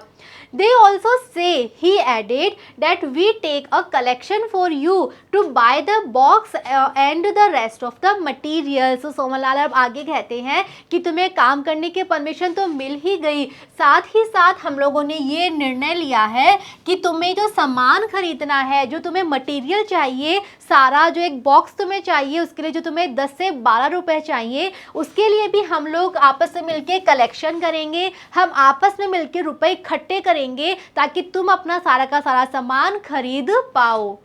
They also say, he added, that we take a collection for you to buy the box and the rest of the materials. So Somanlal अब आगे कहते हैं कि तुम्हें काम करने की परमिशन तो मिल ही गई, साथ ही साथ हम लोगों ने ये निर्णय लिया है कि तुम्हें जो सामान खरीदना है, जो तुम्हें मटेरियल चाहिए, सारा जो एक बॉक्स तुम्हें चाहिए उसके लिए जो तुम्हें 10 से 12 रुपए चाहिए, उसके लिए भी हम लोग आपस में मिलके कलेक्शन करेंगे. हम आपस में मिलके रुपए इकट्ठे करेंगे ताकि तुम अपना सारा का सारा सामान खरीद पाओ.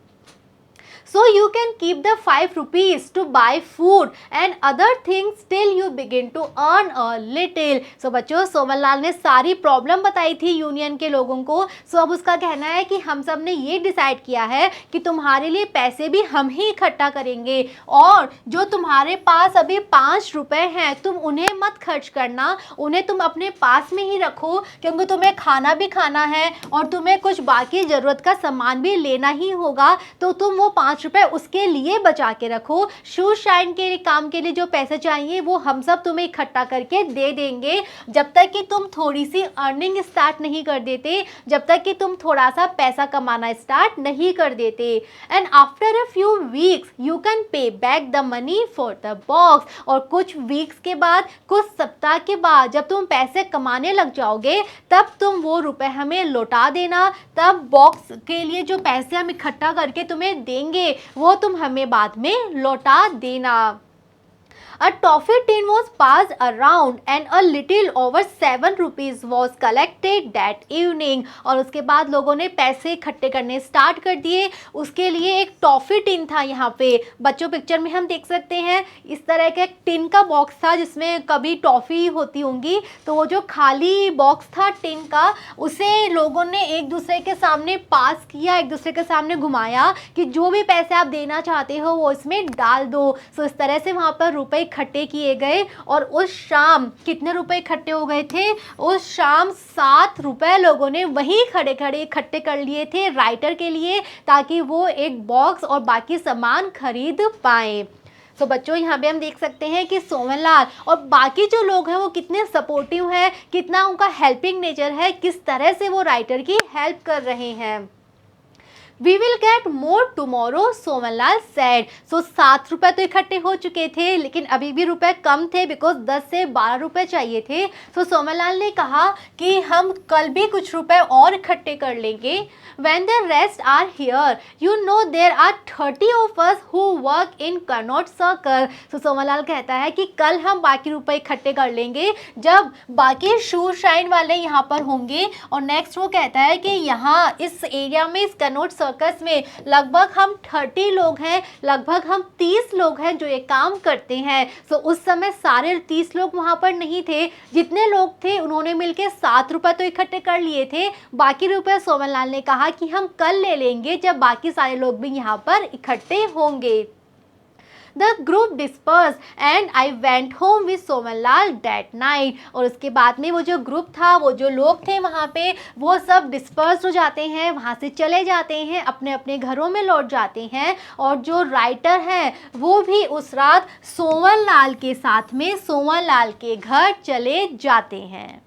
So you can keep the 5 rupees to buy food and other things till you begin to earn a little. So बच्चों सोमनलाल ने सारी प्रॉब्लम बताई थी यूनियन के लोगों को. So अब उसका कहना है कि हम सब ने ये डिसाइड किया है कि तुम्हारे लिए पैसे भी हम ही इकट्ठा करेंगे, और जो तुम्हारे पास अभी 5 रुपए हैं तुम उन्हें मत खर्च करना, उन्हें तुम अपने पास में ही रखो, क्योंकि तुम्हें खाना भी खाना है और तुम्हें कुछ बाकी ज़रूरत का सामान भी लेना ही होगा. तो तुम वो 5 रुपए उसके लिए बचा के रखो. शू शाइन के काम के लिए जो पैसे चाहिए वो हम सब तुम्हें इकट्ठा करके दे देंगे, जब तक कि तुम थोड़ी सी अर्निंग स्टार्ट नहीं कर देते, जब तक कि तुम थोड़ा सा पैसा कमाना स्टार्ट नहीं कर देते. And after a few weeks you can pay back the money for the box. और कुछ वीक्स के बाद, कुछ सप्ताह के बाद जब तुम पैसे कमाने लग जाओगे तब तुम वो रुपए हमें लौटा देना. तब बॉक्स के लिए जो पैसे हम इकट्ठा करके तुम्हें देंगे वो तुम हमें बाद में लौटा देना. A toffee tin was passed around and a little over 7 rupees was collected that evening. और उसके बाद लोगों ने पैसे इकट्ठे करने स्टार्ट कर दिए. उसके लिए एक टॉफ़ी टिन था. यहाँ पे बच्चों पिक्चर में हम देख सकते हैं इस तरह का एक टिन का बॉक्स था जिसमें कभी टॉफ़ी होती होंगी. तो वो जो खाली बॉक्स था टिन का, उसे लोगों ने एक दूसरे के सामने पास किया, एक दूसरे के सामने घुमाया कि जो भी पैसे आप देना चाहते हो वो इसमें डाल दो. सो इस तरह से वहाँ पर रुपए इकट्ठे किए गए. और उस शाम कितने रुपए इकट्ठे हो गए थे? उस शाम 7 रुपए लोगों ने वहीं खड़े खड़े इकट्ठे कर लिए थे राइटर के लिए, ताकि वो एक बॉक्स और बाकी सामान खरीद पाए. तो बच्चों यहाँ पे हम देख सकते हैं कि सोमनलाल और बाकी जो लोग हैं वो कितने सपोर्टिव हैं, कितना उनका हेल्पिंग नेचर है, किस तरह से वो राइटर की हेल्प कर रहे हैं। We will get more tomorrow, Somanlal said. सो 7 रुपये तो इकट्ठे हो चुके थे, लेकिन अभी भी रुपए कम थे बिकॉज 10 से 12 रुपये चाहिए थे। सो सोमनलाल ने कहा कि हम कल भी कुछ रुपए और इकट्ठे कर लेंगे। When the rest are here, you know there are 30 of us who work in Carnot Circle. सो सोमनलाल कहता है कि कल हम बाकी रुपए इकट्ठे कर लेंगे जब बाकी शू शाइन वाले यहाँ पर होंगे। और नेक्स्ट वो कहता है कि यहाँ इस एरिया में, इस कनॉट सर्कस में लगभग हम 30 लोग हैं, लगभग हम 30 लोग हैं जो ये काम करते हैं। सो उस समय सारे 30 लोग वहाँ पर नहीं थे, जितने लोग थे उन्होंने मिलके 7 रुपये तो इकट्ठे कर लिए थे। बाकी रुपए सोमनलाल ने कहा कि हम कल ले लेंगे जब बाकी सारे लोग भी यहाँ पर इकट्ठे होंगे। The group dispersed and I went home with Somanlal that night. और उसके बाद में वो जो ग्रुप था, वो जो लोग थे वहाँ पे, वो सब डिस्पर्स हो जाते हैं, वहाँ से चले जाते हैं, अपने अपने घरों में लौट जाते हैं। और जो राइटर हैं वो भी उस रात सोमनलाल के साथ में सोमनलाल के घर चले जाते हैं।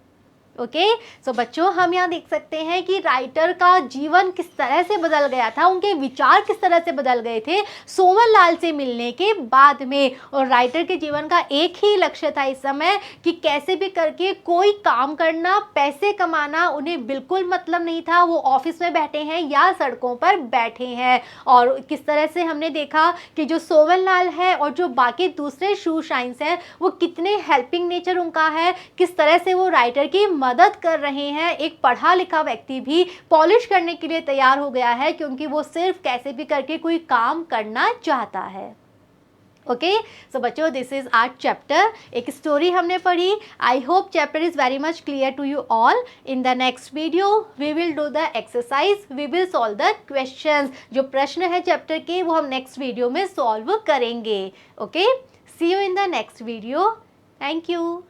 ओके सो बच्चों, हम यहाँ देख सकते हैं कि राइटर का जीवन किस तरह से बदल गया था, उनके विचार किस तरह से बदल गए थे सोमनलाल से मिलने के बाद में। और राइटर के जीवन का एक ही लक्ष्य था इस समय कि कैसे भी करके कोई काम करना, पैसे कमाना उन्हें बिल्कुल मतलब नहीं था। वो ऑफिस में बैठे हैं या सड़कों पर बैठे हैं। और किस तरह से हमने देखा कि जो सोमनलाल है और जो बाकी दूसरे शू शाइन्स हैं वो कितने हेल्पिंग नेचर उनका है, किस तरह से वो राइटर की मदद कर रहे हैं। एक पढ़ा लिखा व्यक्ति भी पॉलिश करने के लिए तैयार हो गया है क्योंकि वो सिर्फ कैसे भी करके कोई काम करना चाहता है। ओके सो बच्चों, दिस इज आवर चैप्टर। एक स्टोरी हमने पढ़ी। I hope chapter is very much clear to you all. In the next video we will do the exercise, we will solve the questions. जो प्रश्न है chapter के वो हम नेक्स्ट वीडियो में सॉल्व करेंगे। Okay, see you in the next video. Thank you.